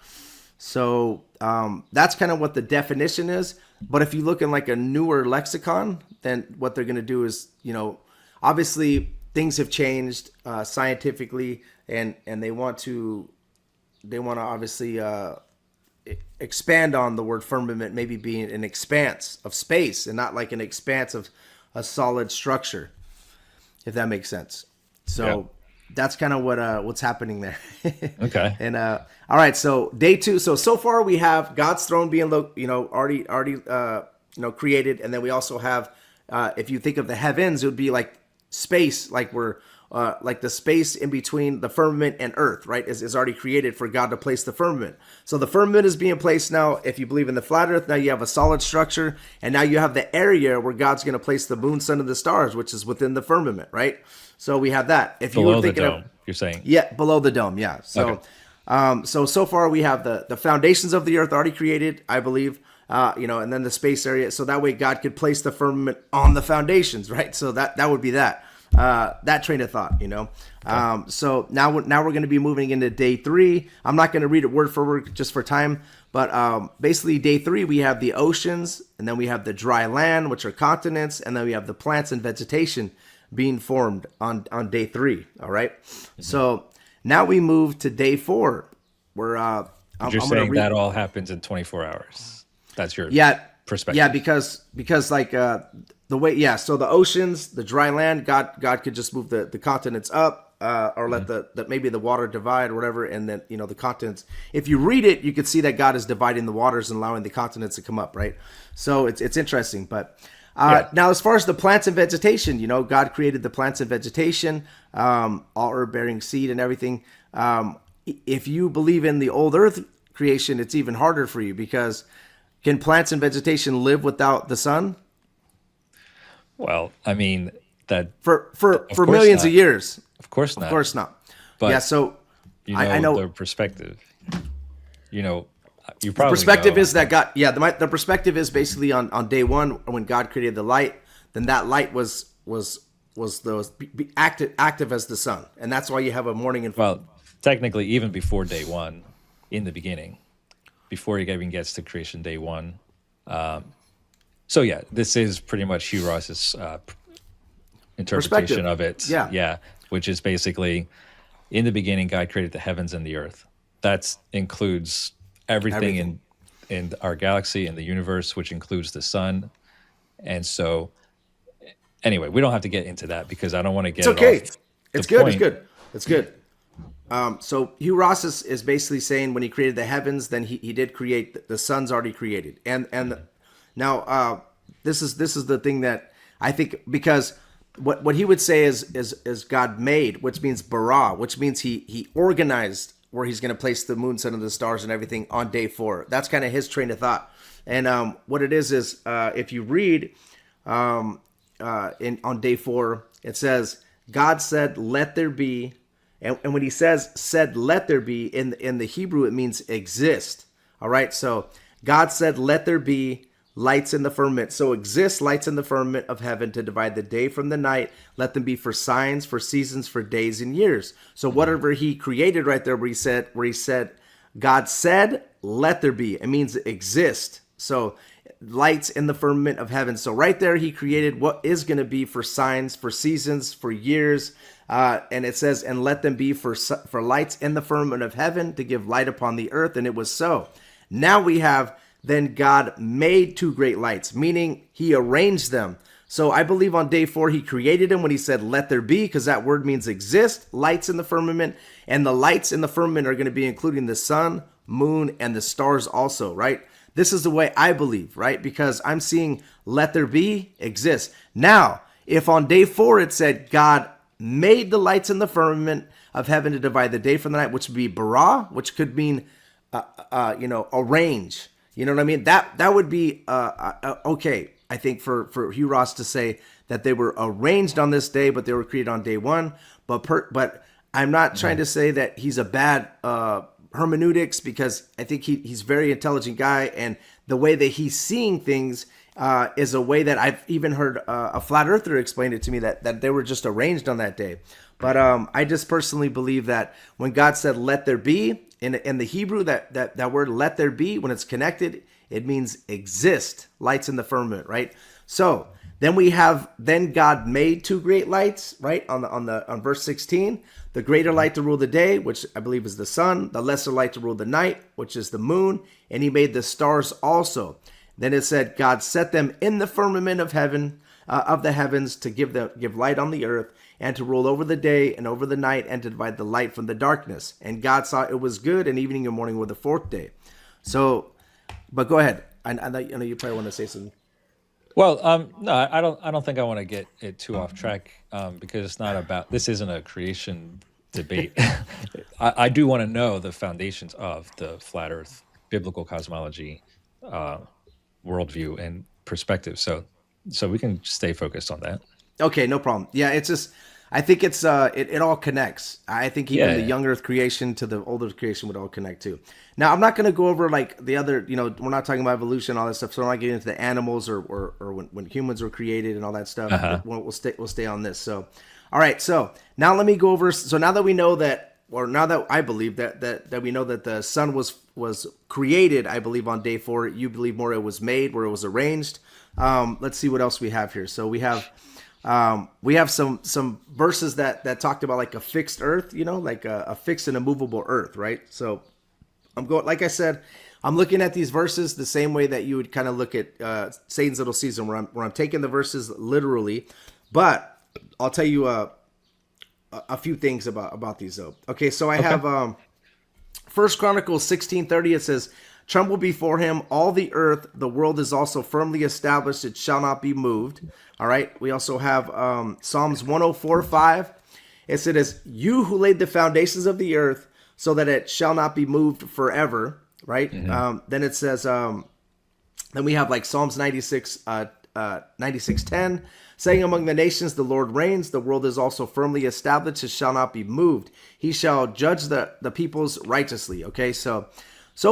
So that's kind of what the definition is. But if you look in like a newer lexicon, then what they're going to do is, obviously things have changed scientifically, and they want to obviously expand on the word firmament, maybe being an expanse of space and not like an expanse of a solid structure, if that makes sense. So. Yeah. that's kind of what's happening there. Okay. And all right, so day 2. So far we have God's throne being already created, and then we also have if you think of the heavens, it would be like space, like we're like the space in between the firmament and earth, right, is already created for God to place the firmament. So the firmament is being placed now. If you believe in the flat earth, now you have a solid structure, and now you have the area where God's going to place the moon, sun, and the stars, which is within the firmament, right? So we have that. If you Below were the thinking dome, of, you're saying? yeah, below the dome, yeah. So Okay. so far we have the foundations of the earth already created, I believe. And then the space area, so that way God could place the firmament on the foundations, right? So that would be that train of thought, So now we're going to be moving into day 3. I'm not going to read it word for word just for time, but basically day 3 we have the oceans, and then we have the dry land, which are continents, and then we have the plants and vegetation being formed on day 3. All right. Mm-hmm. So now we move to day 4, where You're saying that all happens in 24 hours. That's your perspective. Yeah, because like the way, so the oceans, the dry land, God could just move the continents up, or let the maybe the water divide or whatever, and then the continents. If you read it, you could see that God is dividing the waters and allowing the continents to come up, right? So it's interesting, but. Now, as far as the plants and vegetation, God created the plants and vegetation, all herb bearing seed and everything. If you believe in the old earth creation, it's even harder for you, because can plants and vegetation live without the sun? Well, I mean, that for millions of years. Of course not. Of course not. But so I know the perspective. You probably the perspective know. Is that God, the perspective is basically on day 1 when God created the light, then that light was active as the sun, and that's why you have a morning and technically even before day 1, in the beginning, before he even gets to creation day 1. So this is pretty much Hugh Ross's interpretation of it. Yeah, which is basically, in the beginning God created the heavens and the earth. That includes everything. In our galaxy, in the universe, which includes the sun. And so anyway, we don't have to get into that, because I don't want to get It's good. It's good. So Hugh Ross is basically saying when he created the heavens, then he did create the sun's already created. And now this is the thing that I think, because what he would say is God made, which means bara, which means he organized where he's going to place the moon, sun, and the stars and everything on day 4. That's kind of his train of thought. And what it is if you read on day 4, it says, God said, let there be. And when he said, let there be, in the Hebrew, it means exist. All right. So God said, let there be lights in the firmament. So exist lights in the firmament of heaven to divide the day from the night. Let them be for signs, for seasons, for days and years. So whatever he created right there, where he said, God said, let there be, it means exist. So lights in the firmament of heaven. So right there, he created what is going to be for signs, for seasons, for years. And it says, and let them be for lights in the firmament of heaven to give light upon the earth. And it was so. Now we have, then God made 2 great lights, meaning he arranged them. So I believe on day 4, he created them when he said, let there be, because that word means exist, lights in the firmament. And the lights in the firmament are going to be including the sun, moon, and the stars also, right? This is the way I believe, right? Because I'm seeing let there be, exist. Now, if on day 4 it said God made the lights in the firmament of heaven to divide the day from the night, which would be bara, which could mean, arrange. You know what I mean? That would be okay, I think, for Hugh Ross to say that they were arranged on this day, but they were created on day 1. But I'm not trying to say that he's a bad hermeneutics, because I think he's a very intelligent guy, and the way that he's seeing things is a way that I've even heard a flat earther explain it to me, that they were just arranged on that day. But I just personally believe that when God said let there be, in the Hebrew, that word let there be, when it's connected, it means exist, lights in the firmament, right? So then God made 2 great lights, right? On verse 16, the greater light to rule the day, which I believe is the sun, the lesser light to rule the night, which is the moon, and he made the stars also. Then it said, God set them in the firmament of heaven of the heavens, to give light on the earth, and to rule over the day and over the night, and to divide the light from the darkness. And God saw it was good, and evening and morning were the fourth day. So, but go ahead. I know you probably want to say something. Well, no, I don't think I want to get it too off track, because it's not about. This isn't a creation debate. I do want to know the foundations of the flat Earth, biblical cosmology, worldview, and perspective. So we can stay focused on that. Okay, no problem. Yeah, it's just, I think it's it all connects. I think even the young Earth creation to the old Earth creation would all connect too. Now, I'm not going to go over like the other, we're not talking about evolution, all that stuff. So I'm not getting into the animals or when humans were created and all that stuff. We'll stay on this. So, all right. So now let me go over. So now that we know that, or now that I believe that we know that the sun was created, I believe on day 4. You believe more it was made, where it was arranged. Let's see what else we have here. So we have some verses that talked about like a fixed earth, like a fixed and immovable earth, right? So like I said, I'm looking at these verses the same way that you would kind of look at Satan's Little Season, where I'm taking the verses literally, but I'll tell you a few things about these though. Okay, so I have First Chronicles 16:30. It says, "Tremble before him, all the earth. The world is also firmly established; it shall not be moved." All right. We also have Psalms 104:5. It says, "You who laid the foundations of the earth, so that it shall not be moved forever." Right. Then it says, then we have like Psalms 96:10, saying, "Among the nations the Lord reigns. The world is also firmly established; it shall not be moved. He shall judge the peoples righteously." Okay, so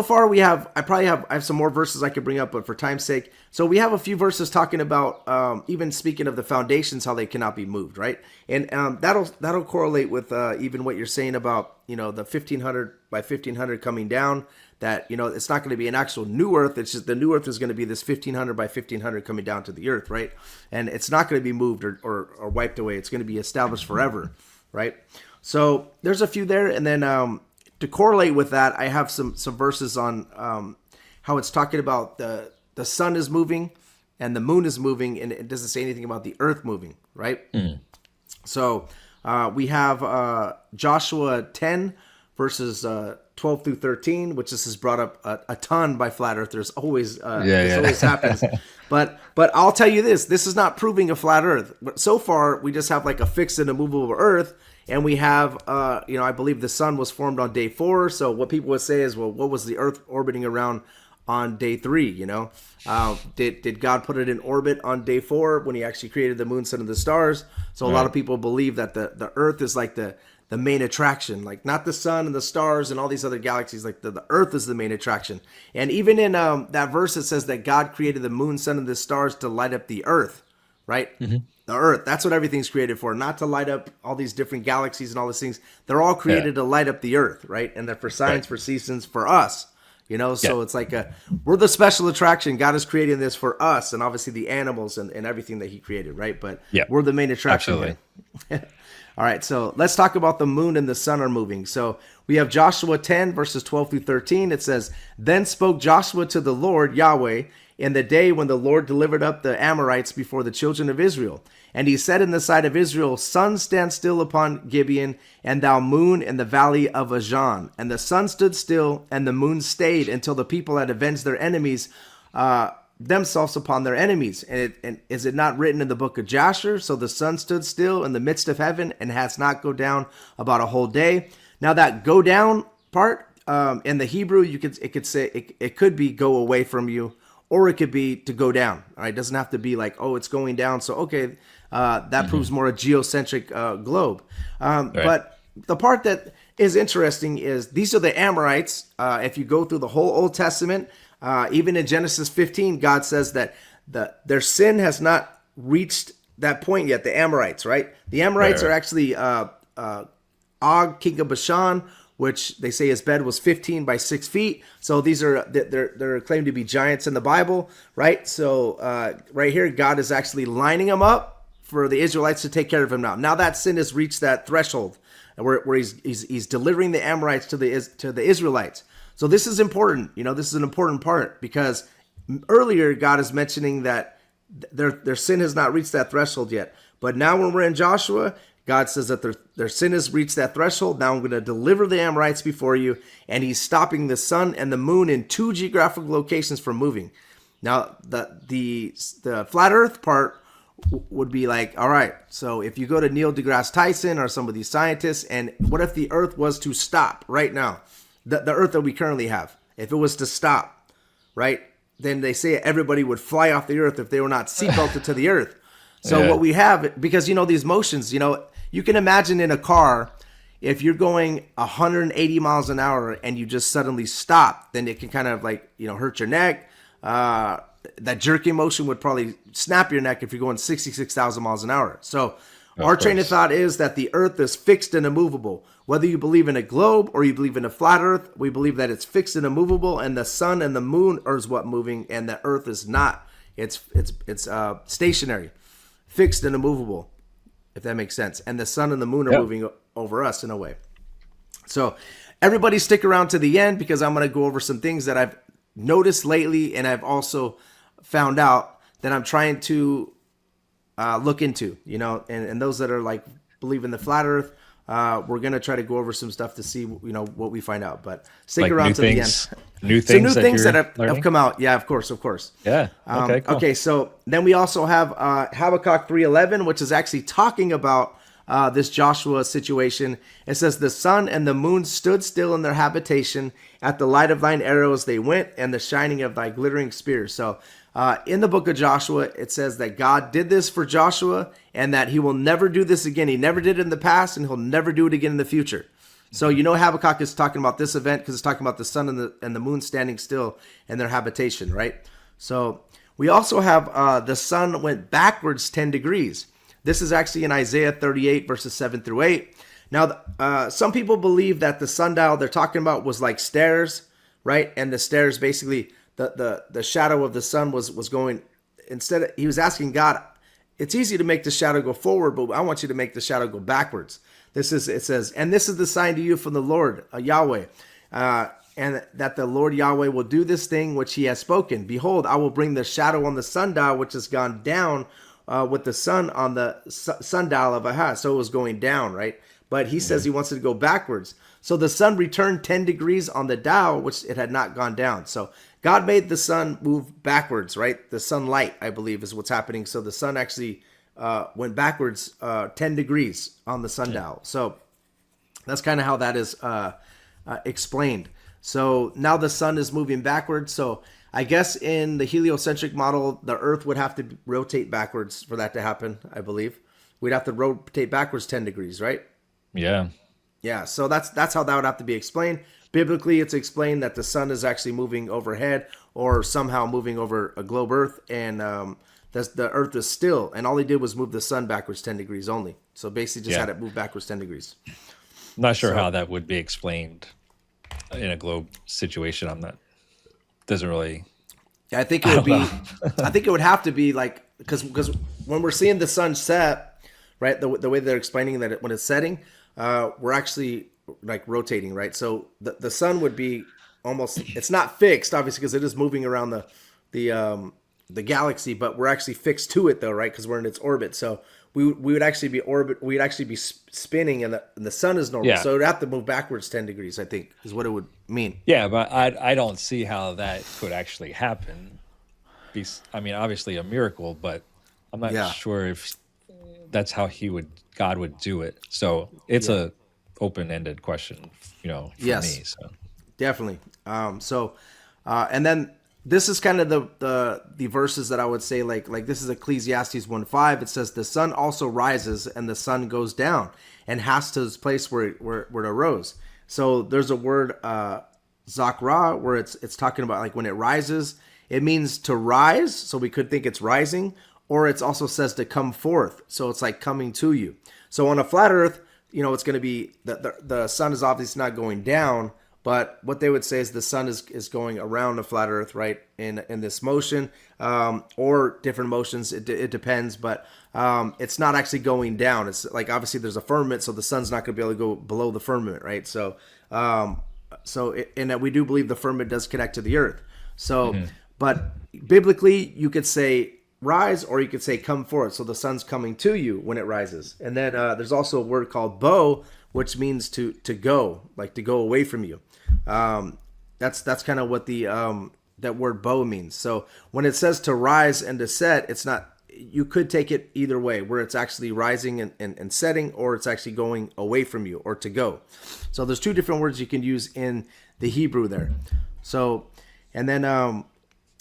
far I have some more verses I could bring up, but for time's sake, so we have a few verses talking about even speaking of the foundations, how they cannot be moved, right? And that'll correlate with even what you're saying about the 1500 by 1500 coming down. That it's not going to be an actual new earth. It's just the new earth is going to be this 1500 by 1500 coming down to the earth, right? And it's not going to be moved or wiped away. It's going to be established forever, right? So there's a few there, and then to correlate with that, I have some verses on how it's talking about the sun is moving and the moon is moving, and it doesn't say anything about the earth moving, right? So we have Joshua 10 verses 12 through 13, which this is brought up a ton by flat earthers. Always always happens. But I'll tell you this is not proving a flat earth. So far, we just have like a fixed and immovable earth. And we have, I believe the sun was formed on day 4. So what people would say is, well, what was the earth orbiting around on day 3? Did God put it in orbit on day 4 when he actually created the moon, sun, and the stars? So a lot of people believe that the earth is like the main attraction, like not the sun and the stars and all these other galaxies, like the earth is the main attraction. And even in that verse, it says that God created the moon, sun, and the stars to light up the earth, right? The earth, that's what everything's created for, not to light up all these different galaxies and all these things. They're all created to light up the earth, right? And they're for signs, for seasons, for us, so it's like we're the special attraction. God is creating this for us, and obviously the animals and everything that he created, right? But we're the main attraction. Absolutely. All right, so let's talk about the moon and the sun are moving. So we have Joshua 10, verses 12 through 13. It says, "Then spoke Joshua to the Lord, Yahweh, in the day when the Lord delivered up the Amorites before the children of Israel. And he said in the sight of Israel, Sun, stand still upon Gibeon, and thou moon in the valley of Ajan. And the sun stood still, and the moon stayed, until the people had avenged their enemies themselves upon their enemies. And is it not written in the book of Jasher? So the sun stood still in the midst of heaven, and has not go down about a whole day." Now that "go down" part in the Hebrew, it could be "go away from you," or it could be "to go down." All right, it doesn't have to be like, "Oh, it's going down." So okay, that proves more a geocentric globe. But the part that is interesting is these are the Amorites. If you go through the whole Old Testament, even in Genesis 15, God says that their sin has not reached that point yet. The Amorites, right? The Amorites are actually Og, king of Bashan, which they say his bed was 15 by 6 feet. So these are they're claimed to be giants in the Bible, right? So right here, God is actually lining them up for the Israelites to take care of him now. Now that sin has reached that threshold where he's delivering the Amorites to the Israelites. So this is important. This is an important part because earlier God is mentioning that their sin has not reached that threshold yet. But now when we're in Joshua, God says that their sin has reached that threshold. Now I'm going to deliver the Amorites before you, and he's stopping the sun and the moon in 2 geographical locations from moving. Now the flat Earth part would be like, all right, so if you go to Neil deGrasse Tyson or some of these scientists, and what if the Earth was to stop right now, the Earth that we currently have, if it was to stop, right, then they say everybody would fly off the Earth if they were not seatbelted to the Earth. So what we have, because these motions, you can imagine in a car, if you're going 180 miles an hour and you just suddenly stop, then it can kind of hurt your neck. That jerking motion would probably snap your neck if you're going 66,000 miles an hour. So our train of thought is that the Earth is fixed and immovable. Whether you believe in a globe or you believe in a flat Earth, we believe that it's fixed and immovable, and the sun and the moon is what moving, and the Earth is not. It's stationary, fixed and immovable, if that makes sense. And the sun and the moon are moving over us in a way. So everybody stick around to the end, because I'm going to go over some things that I've noticed lately, and I've also found out that I'm trying to look into, and those that are believe in the flat Earth, we're going to try to go over some stuff to see, what we find out. But stick around to the end. New things that have come out. Yeah, of course. Yeah. Okay, cool. Okay, so then we also have Habakkuk 3:11, which is actually talking about this Joshua situation. It says, the sun and the moon stood still in their habitation. At the light of thine arrows they went, and the shining of thy glittering spears. So in the book of Joshua, it says that God did this for Joshua, and that he will never do this again. He never did it in the past, and he'll never do it again in the future. So Habakkuk is talking about this event because it's talking about the sun and the moon standing still in their habitation, right? So we also have the sun went backwards 10 degrees. This is actually in Isaiah 38, verses 7 through 8. Now, some people believe that the sundial they're talking about was like stairs, right? And the stairs, basically, the shadow of the sun was going, he was asking God, it's easy to make the shadow go forward, but I want you to make the shadow go backwards. It says, and this is the sign to you from the Lord, Yahweh, and that the Lord Yahweh will do this thing which he has spoken. Behold, I will bring the shadow on the sundial, which has gone down with the sun on the sundial of Ahaz. So it was going down, right? But he says he wants it to go backwards. So the sun returned 10 degrees on the dial, which it had not gone down. So God made the sun move backwards, right? The sunlight, I believe, is what's happening. So the sun actually went backwards 10 degrees on the sundial. So that's kind of how that is explained. So now the sun is moving backwards. So I guess in the heliocentric model, the Earth would have to rotate backwards for that to happen, I believe. We'd have to rotate backwards 10 degrees, right? Yeah. Yeah, so that's how that would have to be explained. Biblically, it's explained that the sun is actually moving overhead or somehow moving over a globe Earth, and the Earth is still, and all he did was move the sun backwards 10 degrees only. So basically just had it move backwards 10 degrees. I'm not sure how that would be explained in a globe situation. Doesn't really... I think it would be, I think it would have to be because when we're seeing the sun set, right, the way they're explaining that when it's setting, we're actually rotating, right? So the sun would be almost, it's not fixed, obviously, because it is moving around the galaxy, but we're actually fixed to it though, right? Because we're in its orbit. So we would actually be spinning, and the sun is normal. So it would have to move backwards 10 degrees, I think, is what it would mean. Yeah, but I don't see how that could actually happen. I mean, obviously a miracle, but I'm not sure if that's how God would do it. So it's a open-ended question, for me. So definitely. And then this is kind of the verses that I would say, like this is Ecclesiastes 1:5. It says, the sun also rises and the sun goes down and has to its place where it arose. So there's a word, zakra, where it's talking about when it rises, it means to rise. So we could think it's rising, or it also says to come forth. So it's like coming to you. So on a flat earth, it's going to be the sun is obviously not going down, but what they would say is the sun is going around a flat earth, right, in this motion, or different motions. It depends, but it's not actually going down. It's obviously there's a firmament, so the sun's not going to be able to go below the firmament, right? So, and that we do believe the firmament does connect to the earth. So, but biblically, you could say rise, or you could say come forth. So the sun's coming to you when it rises. And then there's also a word called bow, which means to go, like to go away from you. That's kind of what the that word bow means. So when it says to rise and to set, it's not. You could take it either way, where it's actually rising and setting, or it's actually going away from you, or to go. So there's two different words you can use in the Hebrew there. So, and then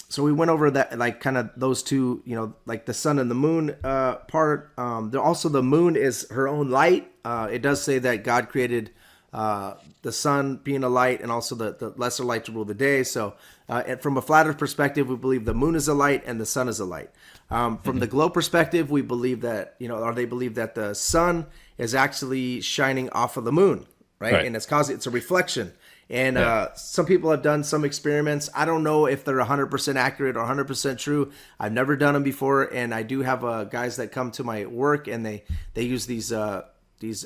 so we went over that, like kind of those two, like the sun and the moon part. Also, the moon is her own light. It does say that God created the sun being a light, and also the lesser light to rule the day. So and from a flat earth perspective, we believe the moon is a light and the sun is a light. From the globe perspective, we believe that, or they believe that the sun is actually shining off of the moon, right? And it's a reflection. And some people have done some experiments. I don't know if they're 100% accurate or 100% true. I've never done them before, and I do have guys that come to my work, and they use these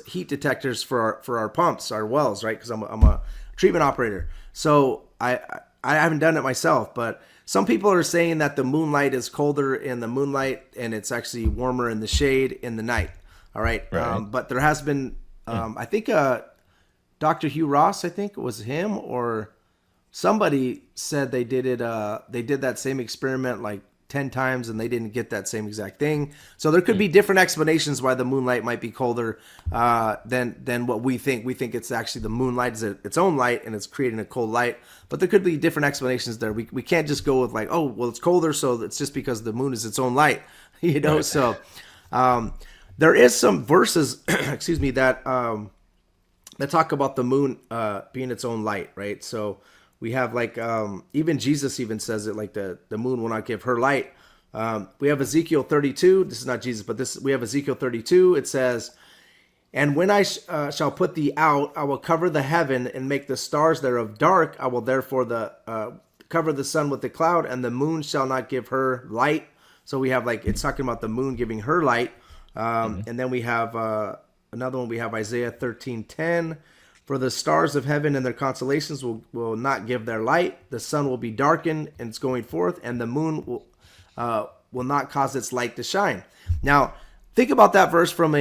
heat detectors for our pumps, our wells, right? Because I'm a treatment operator. So I haven't done it myself, but some people are saying that the moonlight is colder in the moonlight, and it's actually warmer in the shade in the night. All right. But there has been, I think, Dr. Hugh Ross, I think it was him or somebody said they did it. They did that same experiment like 10 times and they didn't get that same exact thing. So there could be different explanations why the moonlight might be colder than what we think. We think it's actually the moonlight is its own light and it's creating a cold light. But there could be different explanations there. We can't just go with like, oh, well, it's colder, so it's just because the moon is its own light, Right. So there is some verses, excuse me, that talk about the moon being its own light, right? So we have like even Jesus even says it, like the moon will not give her light. We have Ezekiel 32. This is not Jesus, but we have Ezekiel 32. It says, "And when I shall put thee out, I will cover the heaven and make the stars thereof dark. I will therefore cover the sun with the cloud, and the moon shall not give her light." So we have like it's talking about the moon giving her light, and then we have another one. We have Isaiah 13:10. "For the stars of heaven and their constellations will not give their light. The sun will be darkened in its going forth, and the moon will not cause its light to shine." Now, think about that verse from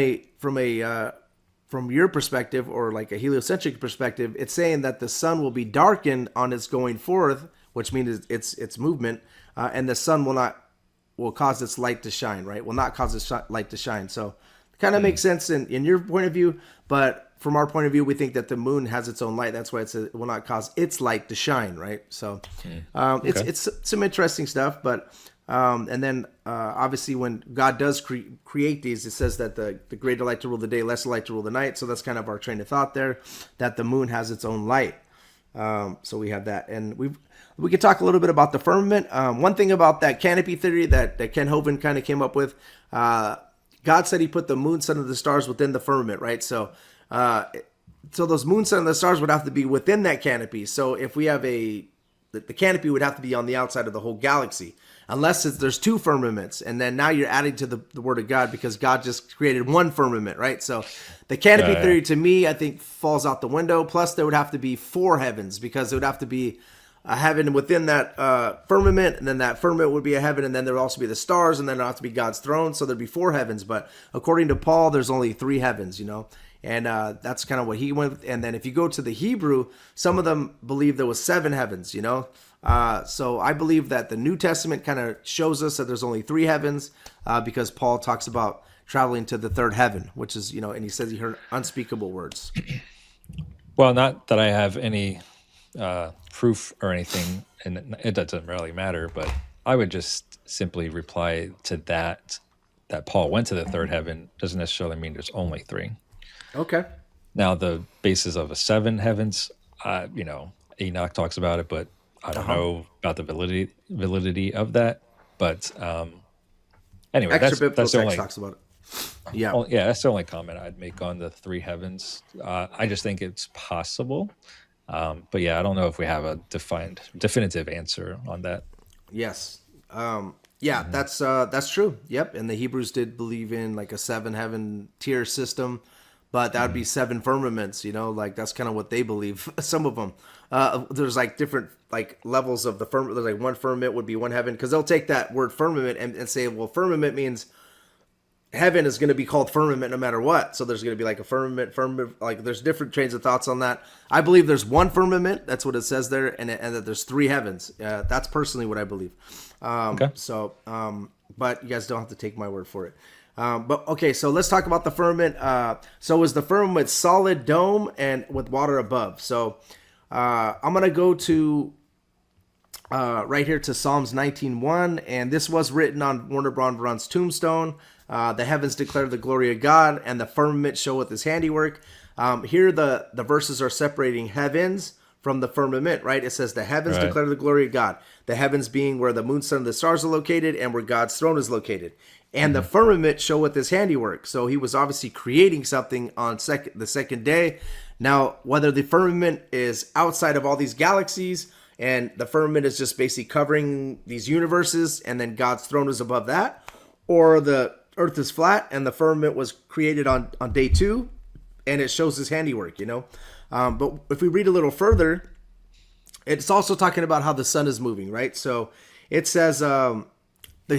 your perspective, or like a heliocentric perspective. It's saying that the sun will be darkened on its going forth, which means its movement, and the sun will cause its light to shine. Right? Will not cause its light to shine. So, it kind of makes sense in your point of view, but from our point of view, we think that the moon has its own light. That's why it will not cause its light to shine, right? So it's some interesting stuff. But and then obviously when God does create these, it says that the greater light to rule the day, lesser light to rule the night. So that's kind of our train of thought there, that the moon has its own light. So we have that. And we could talk a little bit about the firmament. One thing about that canopy theory that Ken Hovind kind of came up with, God said he put the moon, sun, and the stars within the firmament, right? So those moon, sun, and the stars would have to be within that canopy. So if we have the canopy would have to be on the outside of the whole galaxy, unless there's two firmaments. And then now you're adding to the word of God, because God just created one firmament, right? So the canopy theory to me, I think falls out the window. Plus there would have to be four heavens, because it would have to be a heaven within that firmament, and then that firmament would be a heaven, and then there would also be the stars, and then there would have to be God's throne. So there'd be four heavens. But according to Paul, there's only three heavens, and that's kind of what he went with. And then if you go to the Hebrew, some of them believe there was seven heavens, So I believe that the New Testament kind of shows us that there's only three heavens, because Paul talks about traveling to the third heaven, which is, and he says he heard unspeakable words. Well, not that I have any proof or anything, and it doesn't really matter, but I would just simply reply to that Paul went to the third heaven doesn't necessarily mean there's only three. Okay. Now, the basis of a seven heavens, Enoch talks about it, but I don't know about the validity of that. But anyway, that's the only talks about it. Yeah. Well, yeah, that's the only comment I'd make on the three heavens. I just think it's possible. But yeah, I don't know if we have a definitive answer on that. Yes. Yeah, that's true. Yep. And the Hebrews did believe in like a seven heaven tier system, but that would be seven firmaments, like that's kind of what they believe. Some of them, there's like different like levels of the firmament. There's like one firmament would be one heaven, because they'll take that word firmament and say, well, firmament means heaven is going to be called firmament no matter what. So there's going to be like a firmament, like there's different trains of thoughts on that. I believe there's one firmament. That's what it says there. And that there's three heavens. That's personally what I believe. Okay. So, but you guys don't have to take my word for it. But okay, so let's talk about the firmament. So is the firmament solid dome and with water above? So I'm going to go to right here to Psalms 19:1, and this was written on Warner Braun's tombstone. The heavens declare the glory of God, and the firmament showeth his handiwork. Here the verses are separating heavens from the firmament, right? It says the heavens declare the glory of God. The heavens being where the moon, sun, and the stars are located, and where God's throne is located. And the firmament showeth his handiwork. So he was obviously creating something on the second day. Now, whether the firmament is outside of all these galaxies, and the firmament is just basically covering these universes, and then God's throne is above that, or the earth is flat and the firmament was created on day 2 and it shows his handiwork, but if we read a little further, it's also talking about how the sun is moving, right? So it says the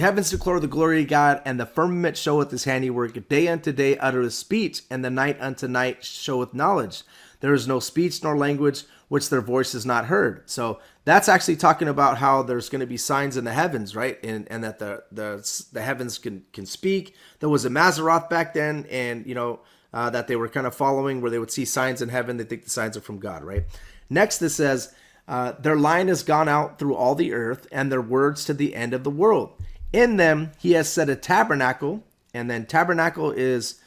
heavens declare the glory of God, and the firmament showeth his handiwork. Day unto day uttereth speech, and the night unto night showeth knowledge. There is no speech nor language which their voice is not heard. So that's actually talking about how there's going to be signs in the heavens, right? And that the heavens can speak. There was a Mazzaroth back then, and that they were kind of following, where they would see signs in heaven. They think the signs are from God, right? Next, it says, their line has gone out through all the earth, and their words to the end of the world. In them he has set a tabernacle, and then tabernacle is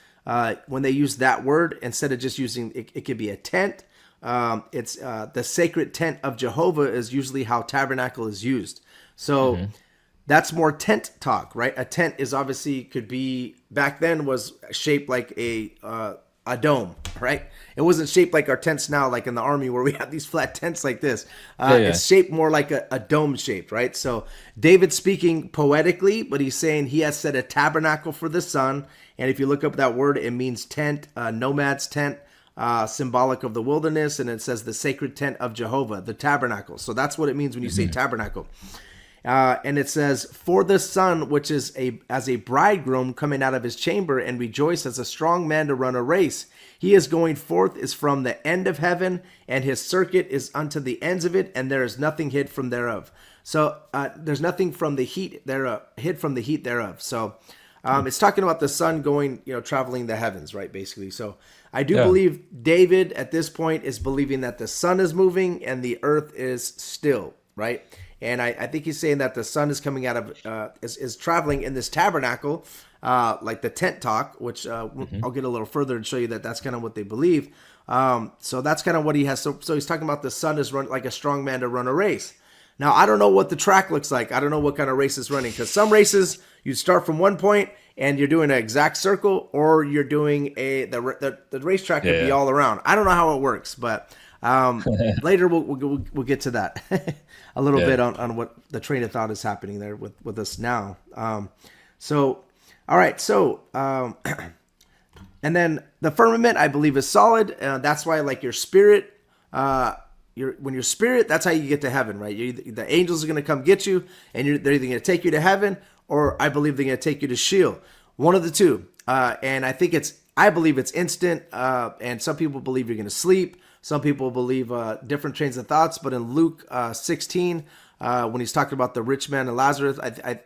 when they use that word, instead of just using it could be a tent. It's the sacred tent of Jehovah is usually how tabernacle is used. So that's more tent talk, right? A tent is obviously could be, back then was shaped like a dome, right? It wasn't shaped like our tents now, like in the army where we have these flat tents like this. It's shaped more like a dome shaped, right? So David's speaking poetically, but he's saying he has set a tabernacle for the sun. And if you look up that word, it means tent, nomad's tent, symbolic of the wilderness. And it says the sacred tent of Jehovah, the tabernacle. So that's what it means when you say tabernacle. And it says, for the sun, which is as a bridegroom coming out of his chamber, and rejoice as a strong man to run a race. He is going forth is from the end of heaven, and his circuit is unto the ends of it, and there is nothing hid from thereof. So there's nothing from the heat thereof, hid from the heat thereof. So it's talking about the sun going, traveling the heavens, right? Basically. So I do believe David at this point is believing that the sun is moving and the earth is still, right? And I think he's saying that the sun is coming out of, is traveling in this tabernacle, like the tent talk, which I'll get a little further and show you that that's kind of what they believe. So that's kind of what he has. So he's talking about the sun is run like a strong man to run a race. Now, I don't know what the track looks like. I don't know what kind of race is running, because some races you start from one point and you're doing an exact circle, or you're doing the racetrack could be all around. I don't know how it works, but later we'll get to that a little bit on what the train of thought is happening there with us now. So all right, so and then the firmament I believe is solid. That's why, like, your spirit, when your spirit, that's how you get to heaven, right? The angels are going to come get you, and they're either going to take you to heaven, or I believe they're going to take you to Sheol, one of the two. And I believe it's instant. And some people believe you're going to sleep. Some people believe different trains of thoughts. But in Luke 16, when he's talking about the rich man and Lazarus,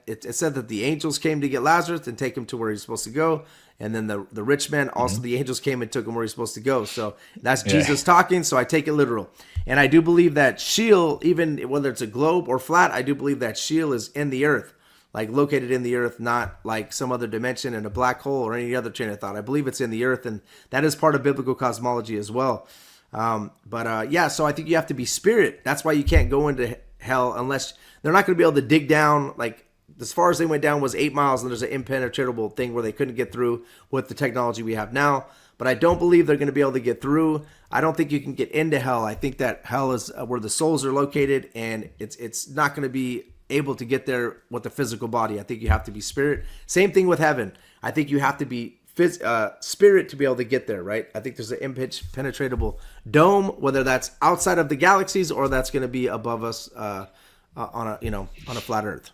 it said that the angels came to get Lazarus and take him to where he's supposed to go. And then the rich man, also the angels came and took him where he's supposed to go. So that's Jesus talking, so I take it literal. And I do believe that Sheol, even whether it's a globe or flat, I do believe that Sheol is in the earth, like located in the earth, not like some other dimension in a black hole or any other train of thought. I believe it's in the earth, and that is part of biblical cosmology as well. So I think you have to be spirit. That's why you can't go into hell unless they're not going to be able to dig down. Like, as far as they went down was 8 miles, and there's an impenetrable thing where they couldn't get through with the technology we have now. But I don't believe they're going to be able to get through. I don't think you can get into hell. I think that hell is where the souls are located, and it's not going to be able to get there with the physical body. I think you have to be spirit. Same thing with heaven. I think you have to be spirit to be able to get there, right? I think there's an impenetrable dome, whether that's outside of the galaxies or that's going to be above us on a flat Earth.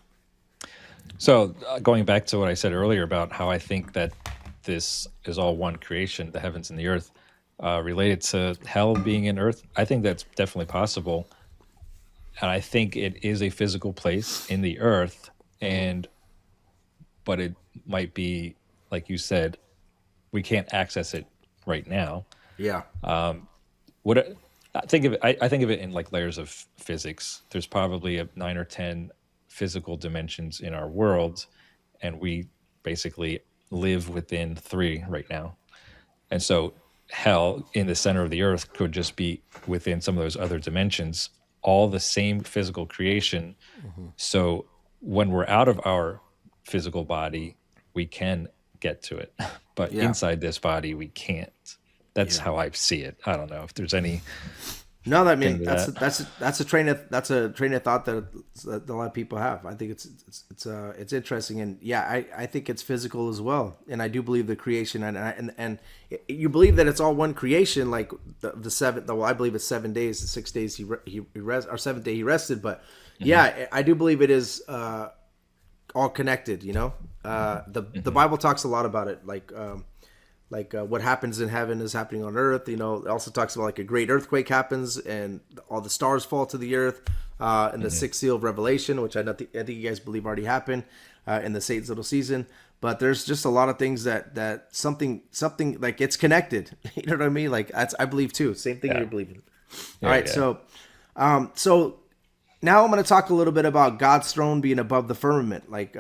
So going back to what I said earlier about how I think that this is all one creation, the heavens and the earth, related to hell being in earth, I think that's definitely possible. And I think it is a physical place in the earth, but it might be, like you said, we can't access it right now. Yeah. I think of it in like layers of physics. There's probably 9 or 10 physical dimensions in our world, and we basically live within 3 right now. And so hell in the center of the earth could just be within some of those other dimensions, all the same physical creation. So when we're out of our physical body, we can get to it, but inside this body we can't. That's how I see it. I don't know if there's any. No, I mean that's a train of thought that a lot of people have. I think it's interesting, and I think it's physical as well. And I do believe the creation, and you believe that it's all one creation, like the seven. Well, I believe it's 7 days, the 6 days he rest, or 7th day he rested. But I do believe it is all connected. You know, the Bible talks a lot about it, like what happens in heaven is happening on earth. You know, it also talks about like a great earthquake happens and all the stars fall to the earth, and the sixth seal of Revelation, which I think you guys believe already happened in the Satan's little season. But there's just a lot of things that something like it's connected. You know what I mean? Like I believe too. Same thing you believe in. All right, so now I'm going to talk a little bit about God's throne being above the firmament, like.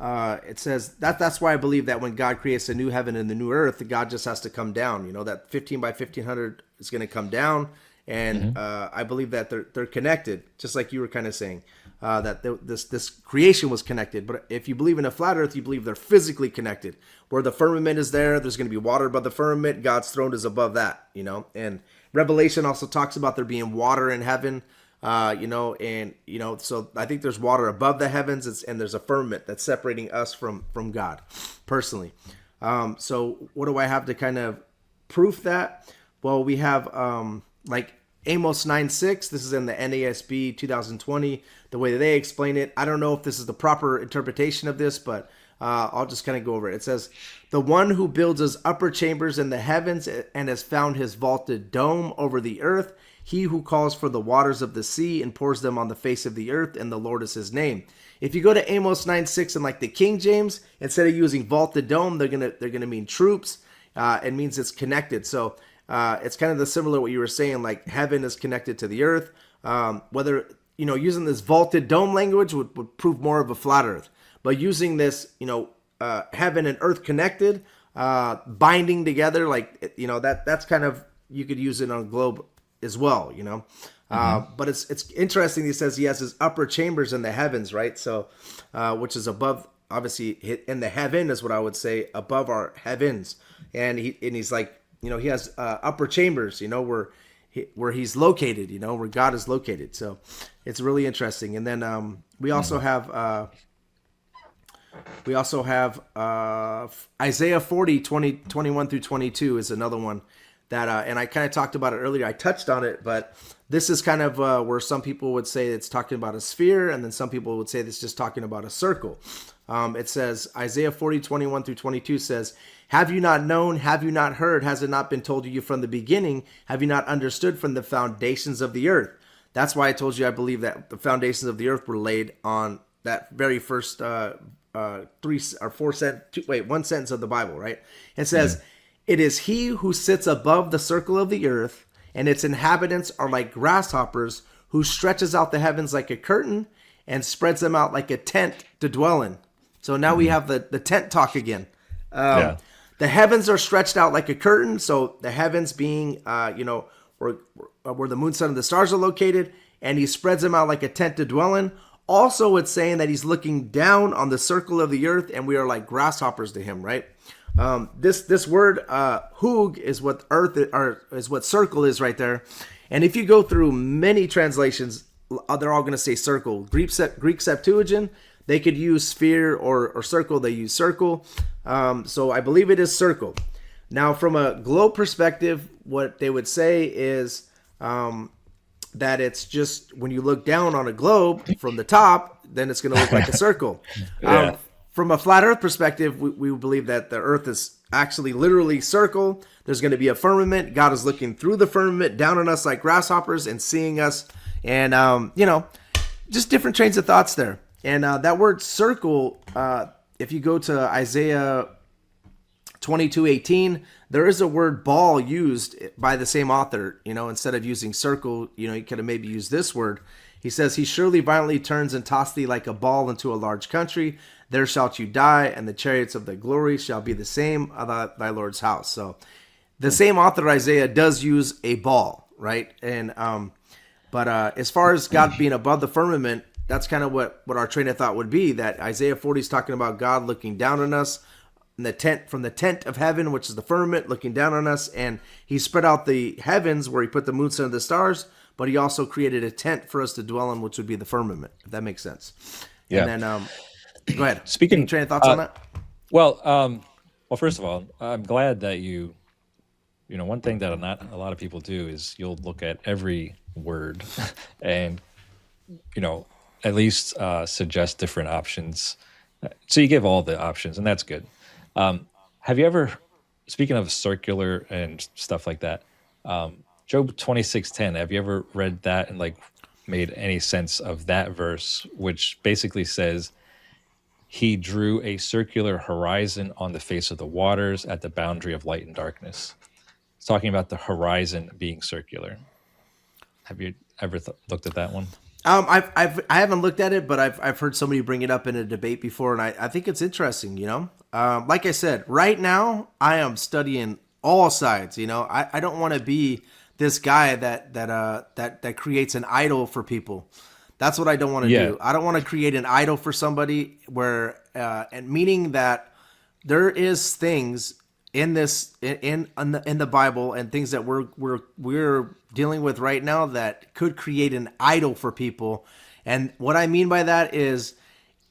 It says that's why I believe that when God creates a new heaven and the new earth, God just has to come down. You know, that 15 by 1500 is going to come down, and I believe that they're connected, just like you were kind of saying that this creation was connected. But if you believe in a flat earth, you believe they're physically connected. Where the firmament is there's going to be water above the firmament. God's throne is above that. You know, and Revelation also talks about there being water in heaven. So I think there's water above the heavens, and there's a firmament that's separating us from God personally. So what do I have to kind of proof that? Well, we have like Amos 9:6. This is in the NASB 2020. The way that they explain it, I don't know if this is the proper interpretation of this, but I'll just kind of go over it. It says, "The one who builds his upper chambers in the heavens and has found his vaulted dome over the earth. He who calls for the waters of the sea and pours them on the face of the earth, and the Lord is his name." If you go to Amos 9:6 and like the King James, instead of using vaulted dome, they're gonna mean troops. It means it's connected. So it's kind of the similar what you were saying, like heaven is connected to the earth. Whether using this vaulted dome language would prove more of a flat earth, but using this heaven and earth connected, binding together, like that's kind of, you could use it on a globe as well, but it's interesting. He says he has his upper chambers in the heavens, right? So which is above, obviously in the heaven is what I would say, above our heavens, and he's like, he has upper chambers, where he's located, where God is located. So it's really interesting. And then we also have Isaiah 40, 21 through 22 is another one that, and I kind of talked about it earlier. I touched on it, but this is kind of where some people would say it's talking about a sphere, and then some people would say it's just talking about a circle. It says, Isaiah 40, 21 through 22 says, "Have you not known? Have you not heard? Has it not been told to you from the beginning? Have you not understood from the foundations of the earth?" That's why I told you I believe that the foundations of the earth were laid on that very first 1 sentence of the Bible, right? It says, "It is he who sits above the circle of the earth, and its inhabitants are like grasshoppers, who stretches out the heavens like a curtain and spreads them out like a tent to dwell in." So now we have the tent talk again. The heavens are stretched out like a curtain. So the heavens being, where the moon, sun, and the stars are located, and he spreads them out like a tent to dwell in. Also, it's saying that he's looking down on the circle of the earth, and we are like grasshoppers to him, right? This word hug is what earth is what circle is right there. And if you go through many translations, they're all going to say circle. Greek Septuagint, They could use sphere or circle. They use circle. So I believe it is circle. Now, from a globe perspective, what they would say is that it's just when you look down on a globe from the top, then it's going to look like a circle. Yeah. From a flat Earth perspective, we believe that the Earth is actually literally circle. There's going to be a firmament. God is looking through the firmament down on us like grasshoppers and seeing us. And, just different trains of thoughts there. And that word circle, if you go to Isaiah 22:18, there is a word ball used by the same author. Instead of using circle, he could have maybe used this word. He says, he surely violently turns and toss thee like a ball into a large country. There shalt you die, and the chariots of the glory shall be the same of thy Lord's house. So the same author, Isaiah, does use a ball, right? And but as far as God being above the firmament, that's kind of what our train of thought would be, that Isaiah 40 is talking about God looking down on us in the tent, from the tent of heaven, which is the firmament, looking down on us. And he spread out the heavens where he put the moon, sun, and the stars, but he also created a tent for us to dwell in, which would be the firmament, if that makes sense. Yeah. And then, go ahead. Speaking Any train of thoughts on that? Well, first of all, I'm glad that one thing that not a lot of people do is you'll look at every word and, at least suggest different options. So you give all the options, and that's good. Have you ever, speaking of circular and stuff like that, Job 26:10, have you ever read that and made any sense of that verse, which basically says, he drew a circular horizon on the face of the waters at the boundary of light and darkness. It's talking about the horizon being circular. Have you ever looked at that one? I haven't looked at it, but I've heard somebody bring it up in a debate before, and I think it's interesting. Like I said, right now I am studying all sides. I don't want to be this guy that creates an idol for people. That's what I don't want to do. I don't want to create an idol for somebody and meaning that there is things in this in the Bible and things that we're dealing with right now that could create an idol for people. And what I mean by that is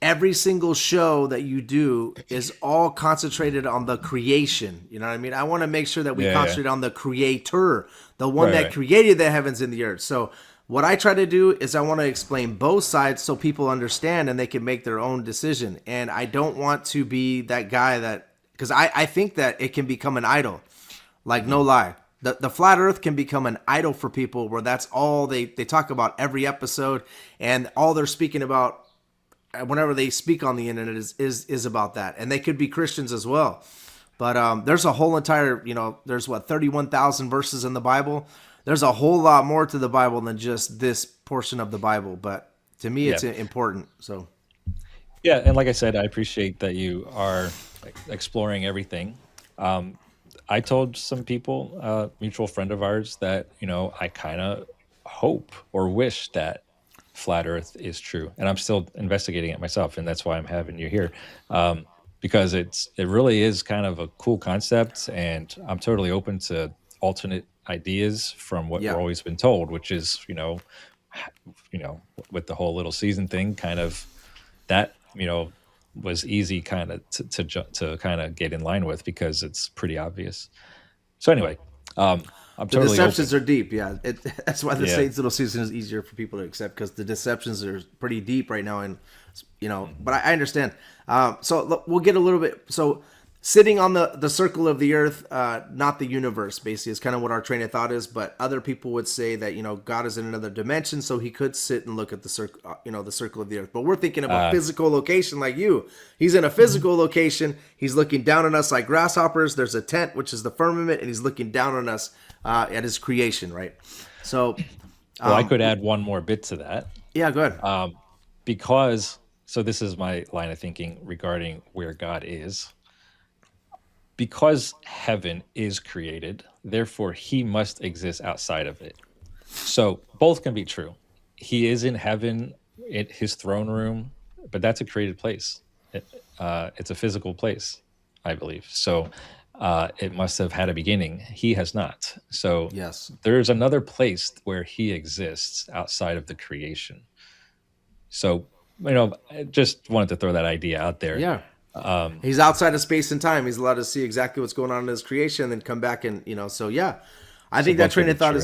every single show that you do is all concentrated on the creation. You know what I mean? I want to make sure that we concentrate on the creator, the one that created the heavens and the earth. So what I try to do is I want to explain both sides so people understand and they can make their own decision. And I don't want to be that guy because I think that it can become an idol. No lie. The flat earth can become an idol for people where that's all they talk about every episode, and all they're speaking about whenever they speak on the internet is about that. And they could be Christians as well. But there's a whole entire, there's 31,000 verses in the Bible. There's a whole lot more to the Bible than just this portion of the Bible. But to me, it's important. So. Yeah. And like I said, I appreciate that you are exploring everything. I told some people, a mutual friend of ours, that, I kind of hope or wish that flat earth is true. And I'm still investigating it myself. And that's why I'm having you here. Because it really is kind of a cool concept. And I'm totally open to alternate ideas from what we've always been told, which is, with the whole little season thing, kind of that, was easy kind of to kind of get in line with because it's pretty obvious. So anyway, I'm totally the deceptions open. are deep. Yeah, that's why the Saints little season is easier for people to accept, because the deceptions are pretty deep right now, and But I understand. So look, we'll get a little bit. So sitting on the circle of the earth, not the universe, basically, is kind of what our train of thought is. But other people would say that God is in another dimension, so he could sit and look at the circle, the circle of the earth. But we're thinking of a physical location, like you. He's in a physical location. He's looking down on us like grasshoppers. There's a tent, which is the firmament, and he's looking down on us at his creation, right? So, well, I could add one more bit to that. Yeah, go ahead. So this is my line of thinking regarding where God is. Because heaven is created, therefore he must exist outside of it. So both can be true. He is in heaven, his throne room, but that's a created place. It's a physical place, I believe. So it must have had a beginning. He has not. So yes, there's another place where he exists outside of the creation. So I just wanted to throw that idea out there. Yeah. He's outside of space and time. He's allowed to see exactly what's going on in his creation and then come back and, so yeah. I think that both could train of be thought true.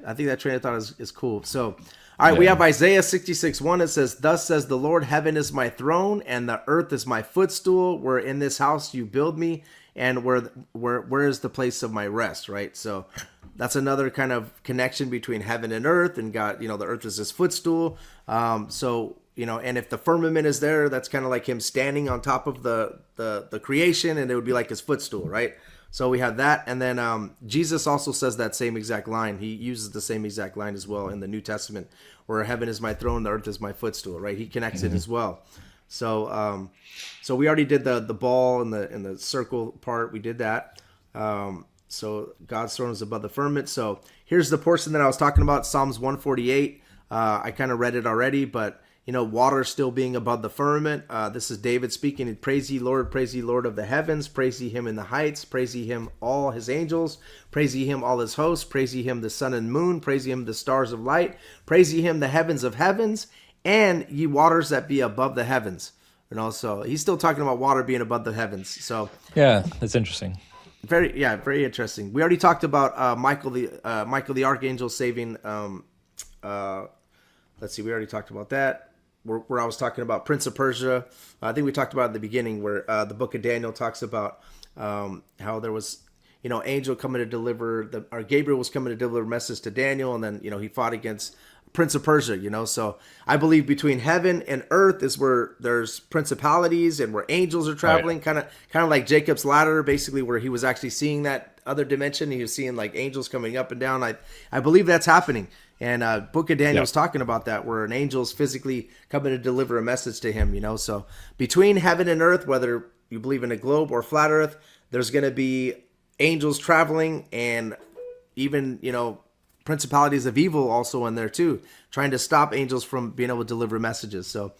I think that train of thought is cool. So, all right, we have Isaiah 66:1. It says, "Thus says the Lord, heaven is my throne and the earth is my footstool. Where in this house you build me, and where is the place of my rest?" Right? So that's another kind of connection between heaven and earth, and God, the earth is his footstool. And if the firmament is there, that's kind of like him standing on top of the creation, and it would be like his footstool, right? So we have that, and then Jesus also says that same exact line. He uses the same exact line as well in the New Testament, where heaven is my throne, the earth is my footstool, right? He connects it as well. So so we already did the ball and the circle part. We did that. So God's throne is above the firmament. So here's the portion that I was talking about, Psalms 148. I kind of read it already, but water still being above the firmament. This is David speaking. Praise ye Lord of the heavens. Praise ye him in the heights. Praise ye him all his angels. Praise ye him all his hosts. Praise ye him the sun and moon. Praise ye him the stars of light. Praise ye him the heavens of heavens, and ye waters that be above the heavens. So he's still talking about water being above the heavens. So Yeah, that's interesting. very interesting. We already talked about Michael the archangel saving. Let's see, we already talked about that. Where I was talking about Prince of Persia. I think we talked about it at the beginning, where the book of Daniel talks about how there was, angel coming to deliver, or Gabriel was coming to deliver a message to Daniel, and then, he fought against Prince of Persia, So I believe between heaven and earth is where there's principalities and where angels are traveling, kind of like Jacob's ladder, basically, where he was actually seeing that other dimension. He was seeing like angels coming up and down. I believe that's happening. And Book of Daniel is talking about that, where an angel's physically coming to deliver a message to him, So between heaven and earth, whether you believe in a globe or flat earth, there's going to be angels traveling, and even, principalities of evil also in there too, trying to stop angels from being able to deliver messages. So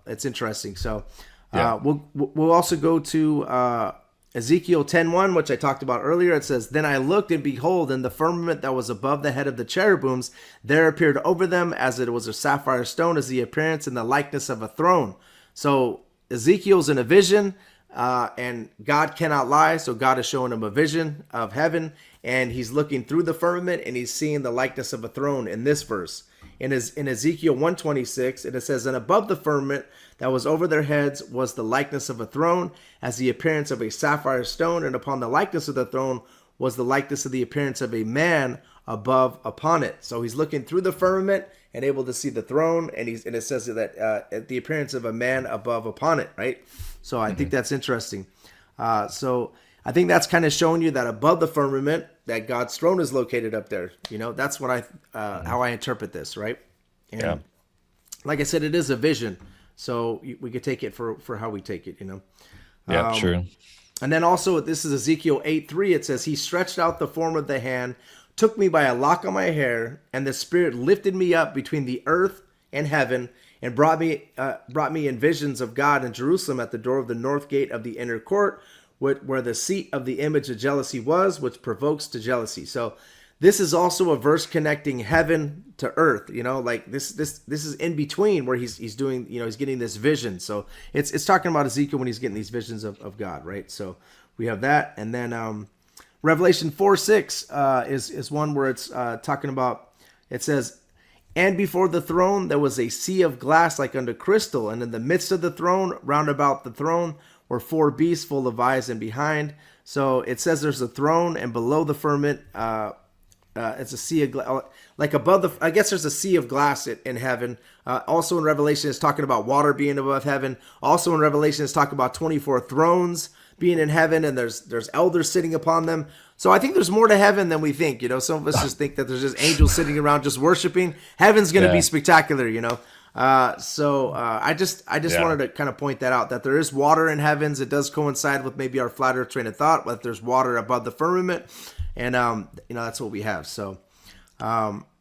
it's interesting. So we'll also go to Ezekiel 10:1, which I talked about earlier. It says, "Then I looked, and behold, in the firmament that was above the head of the cherubims, there appeared over them, as it was a sapphire stone, as the appearance and the likeness of a throne." So Ezekiel's in a vision, and God cannot lie. So God is showing him a vision of heaven, and he's looking through the firmament, and he's seeing the likeness of a throne in this verse. In Ezekiel 1:26, and it says, "And above the firmament that was over their heads was the likeness of a throne, as the appearance of a sapphire stone, and upon the likeness of the throne was the likeness of the appearance of a man above upon it." So he's looking through the firmament and able to see the throne, and it says that the appearance of a man above upon it, right? So I think that's interesting. So I think that's kind of showing you that above the firmament, that God's throne is located up there. That's what how I interpret this, right? And like I said, it is a vision, so we could take it for how we take it, Yeah, true. And then also, this is Ezekiel 8:3. It says, "He stretched out the form of the hand, took me by a lock of my hair, and the Spirit lifted me up between the earth and heaven, and brought me in visions of God in Jerusalem at the door of the north gate of the inner court, where the seat of the image of jealousy was, which provokes to jealousy." So this is also a verse connecting heaven to earth, like this is in between, where he's doing, he's getting this vision. So it's talking about Ezekiel when he's getting these visions of God, right? So we have that. And then Revelation 4:6 is one where it's talking about, it says, "And before the throne there was a sea of glass like unto crystal, and in the midst of the throne, round about the throne, were four beasts full of eyes and behind." So it says there's a throne, and below the firmament, it's a sea of glass. Like above I guess there's a sea of glass in heaven. Also in Revelation, it's talking about water being above heaven. Also in Revelation, it's talking about 24 thrones being in heaven, and there's elders sitting upon them. So I think there's more to heaven than we think. Some of us just think that there's just angels sitting around just worshiping. Heaven's going to be spectacular. So I just wanted to kind of point that out, that there is water in heavens. It does coincide with maybe our flat earth train of thought, but there's water above the firmament, and that's what we have. So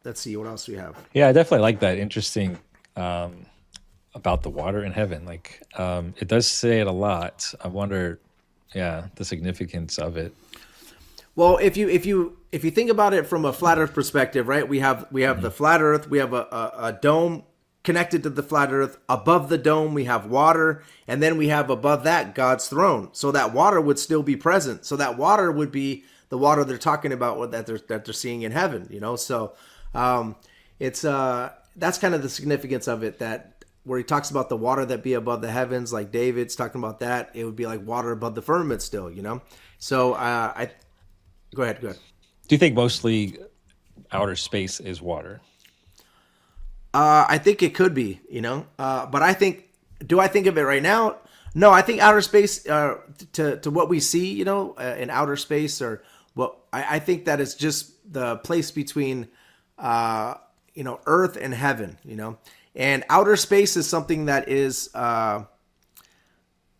let's see what else we have. Yeah, I definitely like that. Interesting about the water in heaven. Like it does say it a lot. I wonder, the significance of it. Well, if you think about it from a flat earth perspective, right? We have the flat earth, we have a dome connected to the flat earth. Above the dome, we have water. And then we have above that God's throne. So that water would still be present. So that water would be the water they're talking about that they're seeing in heaven, So it's that's kind of the significance of it, that where he talks about the water that be above the heavens, like David's talking about that, it would be like water above the firmament still, So I go ahead. Do you think mostly outer space is water? I think it could be, but do I think of it right now? No, I think outer space, to what we see, in outer space, or what I think that it's just the place between, earth and heaven, and outer space is something that is,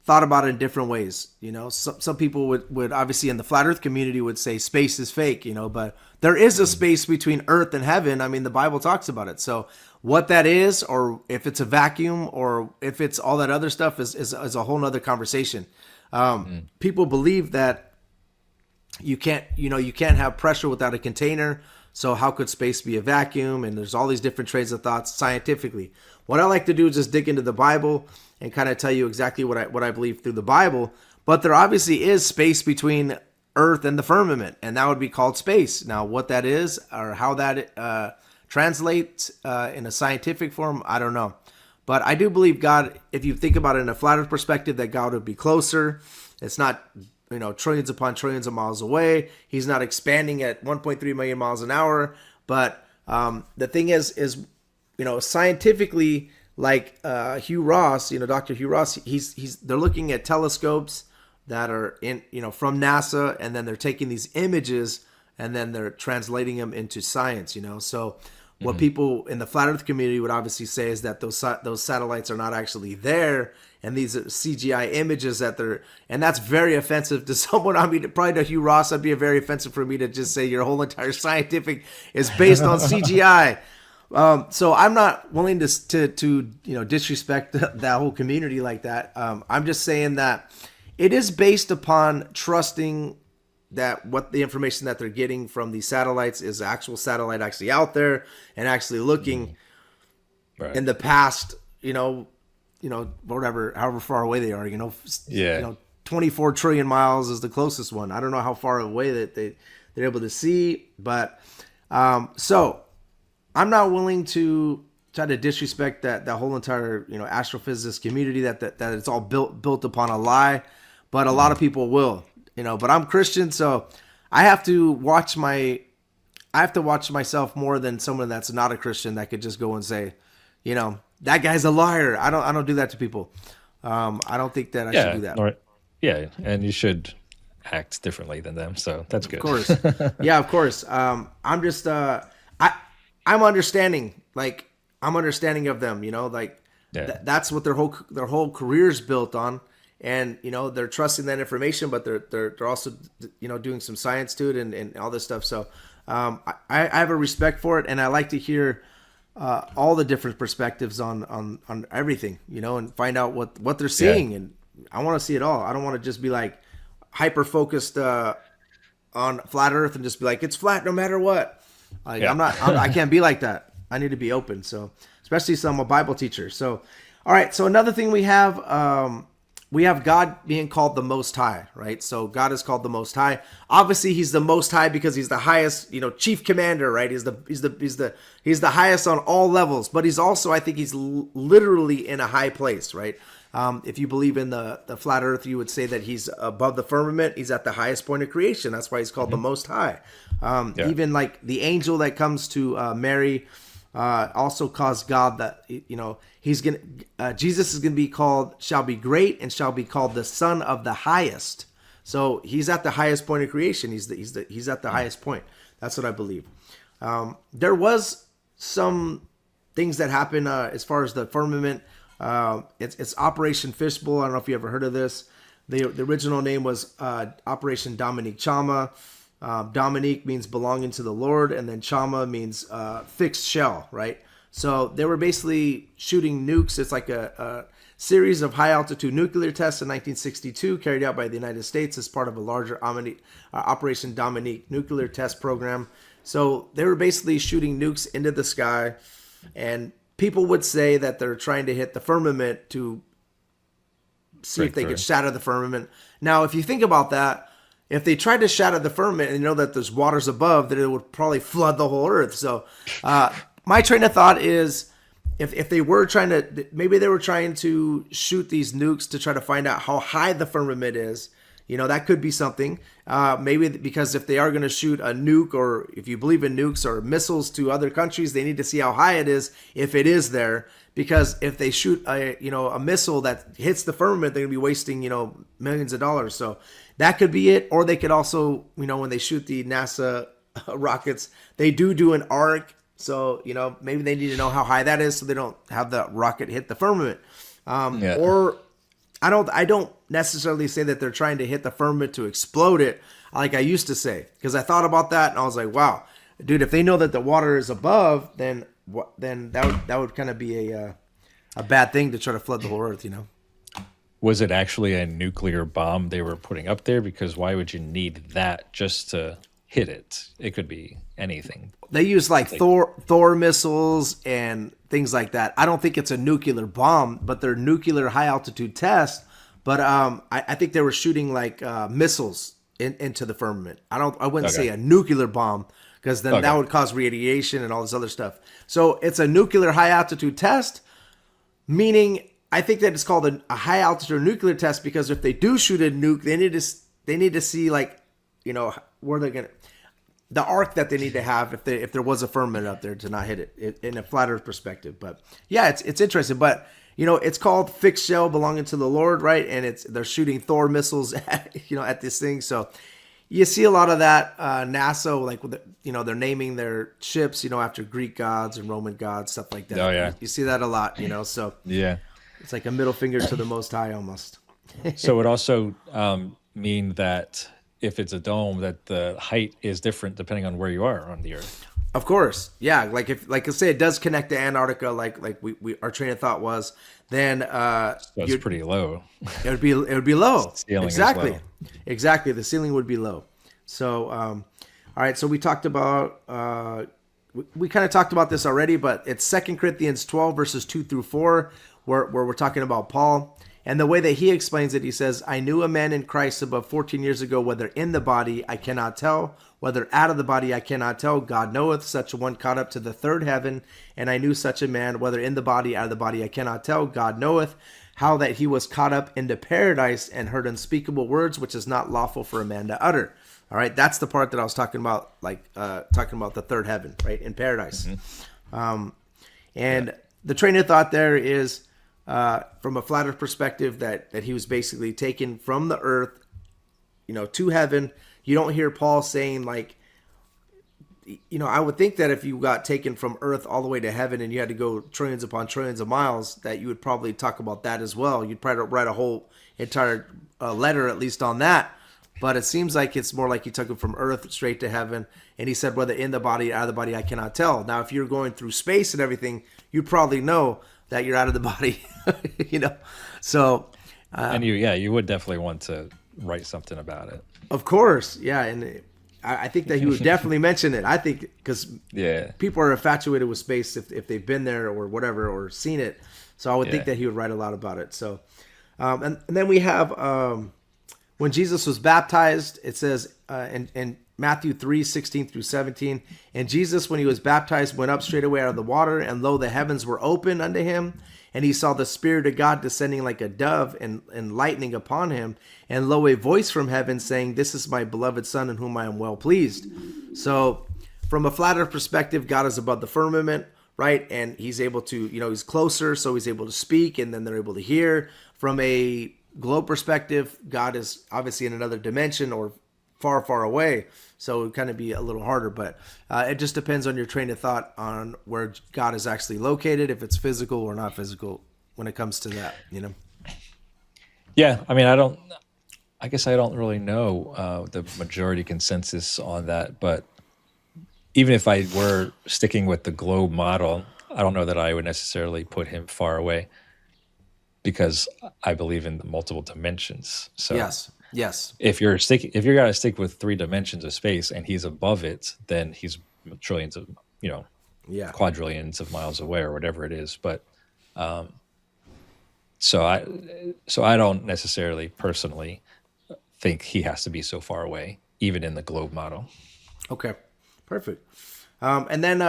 thought about in different ways. Some people would obviously in the flat earth community would say space is fake, but there is a space between earth and heaven. I mean, the Bible talks about it. So what that is, or if it's a vacuum, or if it's all that other stuff is a whole nother conversation. People believe that you can't have pressure without a container. So how could space be a vacuum? And there's all these different trains of thoughts scientifically. What I like to do is just dig into the Bible and kind of tell you exactly what I believe through the Bible. But there obviously is space between earth and the firmament, and that would be called space. Now, what that is, or how that translates in a scientific form, I don't know. But I do believe God, if you think about it in a flat earth perspective, that God would be closer. It's not, trillions upon trillions of miles away. He's not expanding at 1.3 million miles an hour. But the thing is, scientifically, like Hugh Ross, Dr. Hugh Ross, they're looking at telescopes that are from NASA, and then they're taking these images and then they're translating them into science, So what people in the flat earth community would obviously say is that those satellites are not actually there, and these are CGI images and that's very offensive to someone. I mean, probably to Hugh Ross, that'd be very offensive for me to just say your whole entire scientific is based on CGI. So I'm not willing to disrespect that whole community like that. I'm just saying that it is based upon trusting that what the information that they're getting from these satellites is actual satellite actually out there and actually looking in the past, whatever, however far away they are, 24 trillion miles is the closest one. I don't know how far away that they're able to see, but so I'm not willing to try to disrespect that whole entire astrophysicist community that it's all built upon a lie, but a lot of people will, But I'm Christian, so I have to watch myself more than someone that's not a Christian that could just go and say, that guy's a liar. I don't do that to people. I don't think that I should do that. And you should act differently than them. So that's good. Of course, yeah, of course. I'm just I'm understanding. Like I'm understanding of them. That's what their whole career is built on. And they're trusting that information, but they're also doing some science to it and all this stuff. So I have a respect for it, and I like to hear all the different perspectives on everything, and find out what they're seeing. And I want to see it all. I don't want to just be like hyper focused on flat Earth and just be like it's flat no matter what. Like I can't be like that. I need to be open. So especially since I'm a Bible teacher. So all right. So another thing we have. We have God being called the Most High, right? So God is called the Most High. Obviously, He's the Most High because He's the highest, chief commander, right? He's the highest on all levels. But He's also, I think, He's literally in a high place, right? If you believe in the flat Earth, you would say that He's above the firmament. He's at the highest point of creation. That's why He's called the Most High. Even like the angel that comes to Mary. Also caused God that Jesus is gonna be shall be great and shall be called the Son of the Highest. So He's at the highest point of creation. He's at the highest point. That's what I believe. There was some things that happened as far as the firmament. It's Operation Fishbowl. I don't know if you ever heard of this. The original name was Operation Dominique Chama. Dominique means belonging to the Lord, and then Chama means fixed shell, right? So they were basically shooting nukes. It's like a series of high-altitude nuclear tests in 1962 carried out by the United States as part of a larger Operation Dominique nuclear test program. So they were basically shooting nukes into the sky, and people would say that they're trying to hit the firmament to see if they could shatter the firmament. Now, if you think about that, if they tried to shatter the firmament and you know that there's waters above, then it would probably flood the whole earth. So my train of thought is if they were trying to, maybe they were trying to shoot these nukes to try to find out how high the firmament is. You know, that could be something. Maybe because if they are going to shoot a nuke, or if you believe in nukes or missiles to other countries, they need to see how high it is, if it is there. Because if they shoot a missile that hits the firmament, they're going to be wasting, millions of dollars. So that could be it. Or they could also, when they shoot the NASA rockets, they do an arc. So, maybe they need to know how high that is so they don't have the rocket hit the firmament. Or I don't necessarily say that they're trying to hit the firmament to explode it, like I used to say, because I thought about that and I was like, wow, dude, if they know that the water is above, then that would kind of be a bad thing to try to flood the whole earth, Was it actually a nuclear bomb they were putting up there? Because why would you need that just to hit it? It could be anything. They use like Thor missiles and things like that. I don't think it's a nuclear bomb, but they're nuclear high altitude tests. But I think they were shooting like missiles into the firmament. I wouldn't say a nuclear bomb, because then that would cause radiation and all this other stuff. So it's a nuclear high altitude test, meaning I think that it's called a high altitude nuclear test because if they do shoot a nuke, they need to see like, where they're gonna, the arc that they need to have if there was a firmament up there to not hit it in a flat Earth perspective. But yeah, it's interesting. But it's called fixed shell belonging to the Lord, right? And they're shooting Thor missiles at this thing. So you see a lot of that. NASA, like they're naming their ships after Greek gods and Roman gods, stuff like that. Oh yeah, you see that a lot. So yeah, it's like a middle finger to the Most High almost. So it also mean that if it's a dome, that the height is different depending on where you are on the Earth. Of course, yeah. Like I say, it does connect to Antarctica. Like we our train of thought was, then so it's pretty low. It would be low. Exactly. Exactly. The ceiling would be low. So, all right. So we talked about we kind of talked about this already, but it's 2 Corinthians 12 verses 2-4, where we're talking about Paul. And the way that he explains it, he says, I knew a man in Christ above 14 years ago, whether in the body, I cannot tell, whether out of the body, I cannot tell. God knoweth, such a one caught up to the third heaven. And I knew such a man, whether in the body, out of the body, I cannot tell. God knoweth, how that he was caught up into paradise and heard unspeakable words, which is not lawful for a man to utter. All right, that's the part that I was talking about, talking about the third heaven, right, in paradise. And the train of thought there is, from a flat Earth perspective, that he was basically taken from the earth, to heaven. You don't hear Paul saying like, I would think that if you got taken from earth all the way to heaven and you had to go trillions upon trillions of miles, that you would probably talk about that as well. You'd probably write a whole entire letter at least on that. But it seems like it's more like he took him from earth straight to heaven. And he said, whether in the body, out of the body, I cannot tell. Now, if you're going through space and everything, you probably know that you're out of the body, So, and you would definitely want to write something about it. Of course, yeah, and I think that he would definitely mention it. I think because people are infatuated with space if they've been there or whatever or seen it. So I would think that he would write a lot about it. So, and then we have when Jesus was baptized. It says in Matthew 3:16-17, and Jesus, when he was baptized, went up straightway out of the water, and lo, the heavens were open unto him, and he saw the Spirit of God descending like a dove and lightning upon him, and lo, a voice from heaven saying, this is my beloved Son, in whom I am well pleased. So from a flat Earth perspective, God is above the firmament, right? And he's able to, he's closer, so he's able to speak, and then they're able to hear. From a globe perspective, God is obviously in another dimension or far, far away. So it would kind of be a little harder, but it just depends on your train of thought on where God is actually located, if it's physical or not physical when it comes to that, Yeah, I mean, I guess I don't really know the majority consensus on that, but even if I were sticking with the globe model, I don't know that I would necessarily put him far away because I believe in the multiple dimensions. So Yes. If you're gonna stick with 3 dimensions of space and he's above it, then he's trillions of Yeah. quadrillions of miles away or whatever it is. But so I don't necessarily personally think he has to be so far away, even in the globe model. Okay. Perfect. And then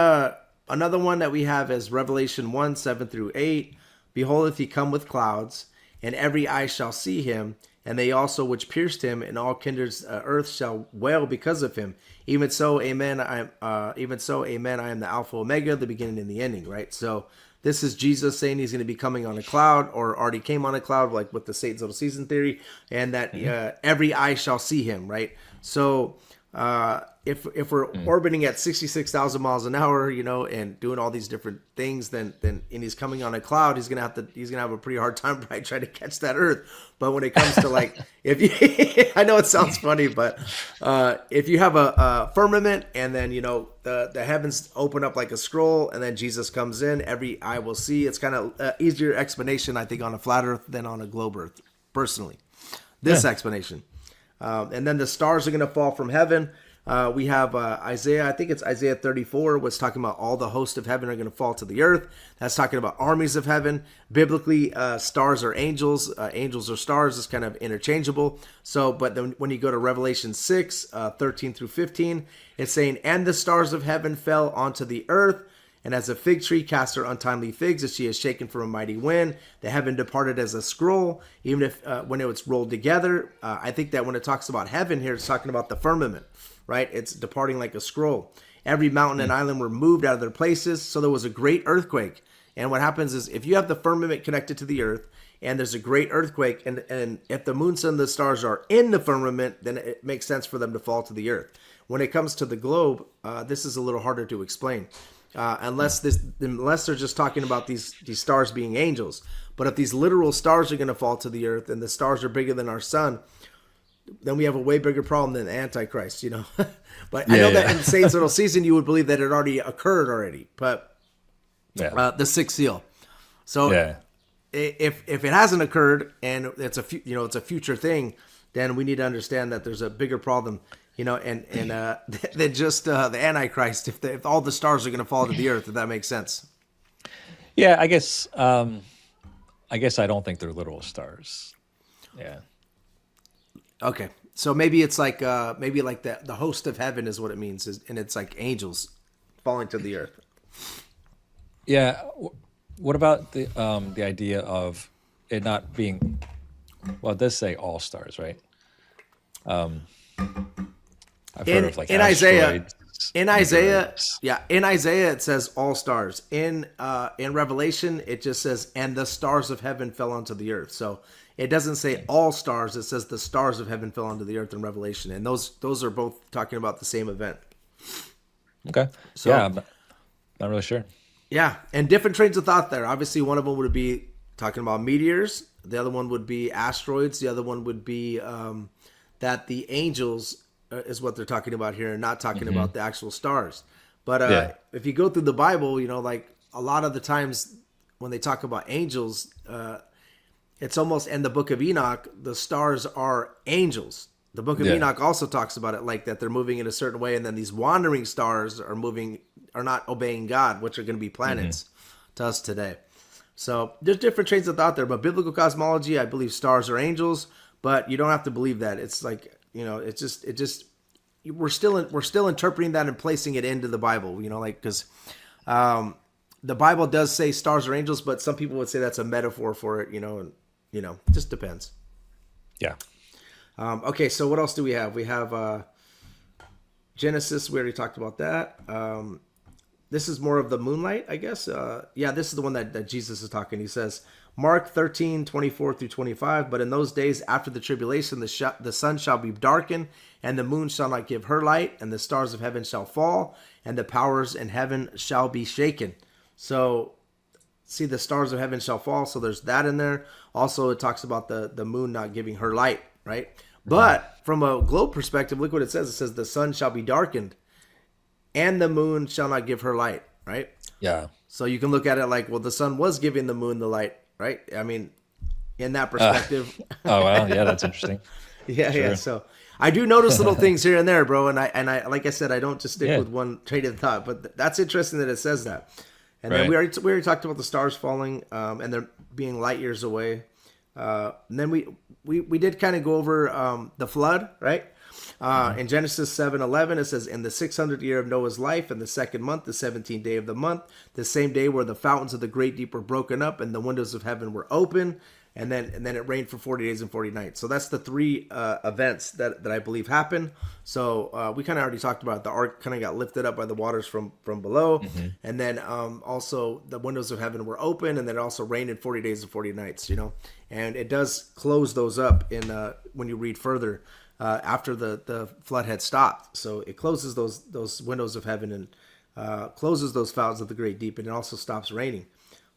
another one that we have is Revelation 1, 7 through 8. Behold, if he come with clouds, and every eye shall see him, and they also which pierced him, and all kindreds earth shall wail because of him. Even so, amen. Even so, amen. I am the Alpha Omega, the beginning and the ending. Right. So this is Jesus saying he's going to be coming on a cloud, or already came on a cloud, like with the Satan's little season theory, and that every eye shall see him. Right. So if we're orbiting at 66,000 miles an hour, and doing all these different things, then and he's coming on a cloud, he's gonna have a pretty hard time probably trying to catch that Earth. But when it comes to like, if you, I know it sounds funny, but if you have a firmament, and then the heavens open up like a scroll, and then Jesus comes in, every eye will see. It's kind of easier explanation, I think, on a flat Earth than on a globe Earth. Personally, this explanation. And then the stars are going to fall from heaven. We have Isaiah, I think it's Isaiah 34, was talking about all the hosts of heaven are going to fall to the earth. That's talking about armies of heaven. Biblically, stars are angels. Angels are stars. It's kind of interchangeable. So, but then when you go to Revelation 6, 13 through 15, it's saying, and the stars of heaven fell onto the earth, and as a fig tree cast her untimely figs, as she is shaken from a mighty wind, the heaven departed as a scroll, even if when it was rolled together. I think that when it talks about heaven here, it's talking about the firmament, right? It's departing like a scroll. Every mountain and island were moved out of their places, so there was a great earthquake. And what happens is, if you have the firmament connected to the earth, and there's a great earthquake, and if the moon, sun, and the stars are in the firmament, then it makes sense for them to fall to the earth. When it comes to the globe, this is a little harder to explain. Unless they're just talking about these stars being angels. But if these literal stars are going to fall to the earth, and the stars are bigger than our sun, then we have a way bigger problem than the Antichrist, But I know that in Satan's little season, you would believe that it already occurred already. But the sixth seal. So if it hasn't occurred, and it's a future thing, then we need to understand that there's a bigger problem. And than just the Antichrist, if all the stars are going to fall to the earth, if that makes sense. Yeah, I guess I don't think they're literal stars. Yeah. Okay, so maybe it's like the host of heaven is what it means, and it's like angels falling to the earth. Yeah. What about the idea of it not being? Well, it does say all stars, right? I've heard of like in Isaiah. In Isaiah, it says all stars. In Revelation, it just says, and the stars of heaven fell onto the earth. So it doesn't say all stars. It says the stars of heaven fell onto the earth in Revelation, and those are both talking about the same event. Okay. So yeah, I'm not really sure. Yeah, and different trains of thought there. Obviously, one of them would be talking about meteors. The other one would be asteroids. The other one would be that the angels is what they're talking about here, and not talking about the actual stars. But if you go through the Bible, like a lot of the times when they talk about angels, it's almost in the book of Enoch, the stars are angels. The book of Enoch also talks about it like that. They're moving in a certain way, and then these wandering stars are not obeying God, which are going to be planets to us today. So there's different trains of thought there, but biblical cosmology, I believe stars are angels, but you don't have to believe that. It's like, it's just we're still interpreting that and placing it into the Bible, because the Bible does say stars are angels, but some people would say that's a metaphor for it, and it just depends. Yeah. Okay, so what else do we have? We have Genesis. We already talked about that. This is more of the Moonlight, I guess. This is the one that Jesus is talking. He says, Mark 13, 24 through 25, but in those days after the tribulation, the sun shall be darkened, and the moon shall not give her light, and the stars of heaven shall fall, and the powers in heaven shall be shaken. So, see, the stars of heaven shall fall, so there's that in there. Also, it talks about the moon not giving her light, right? But from a globe perspective, look what it says. It says the sun shall be darkened, and the moon shall not give her light, right? Yeah. So you can look at it like, well, the sun was giving the moon the light, right? I mean, in that perspective. Oh, well, yeah, that's interesting. Yeah. So I do notice little things here and there, bro. And I like I said, I don't just stick Yeah. with one train of thought. But that's interesting that it says that. And then Right. we already talked about the stars falling, and they're being light years away. And then we did kind of go over the flood, right? In Genesis 7:11, it says, "In the 600th year of Noah's life, in the second month, the 17th day of the month, the same day where the fountains of the great deep were broken up, and the windows of heaven were open, and then it rained for 40 days and 40 nights." So that's the three events that I believe happened. So we kind of already talked about it. The ark kind of got lifted up by the waters from below, and then also the windows of heaven were open, and then it also rained in 40 days and 40 nights. And it does close those up in when you read further. After the flood had stopped, so it closes those windows of heaven and closes those fountains of the great deep, and it also stops raining.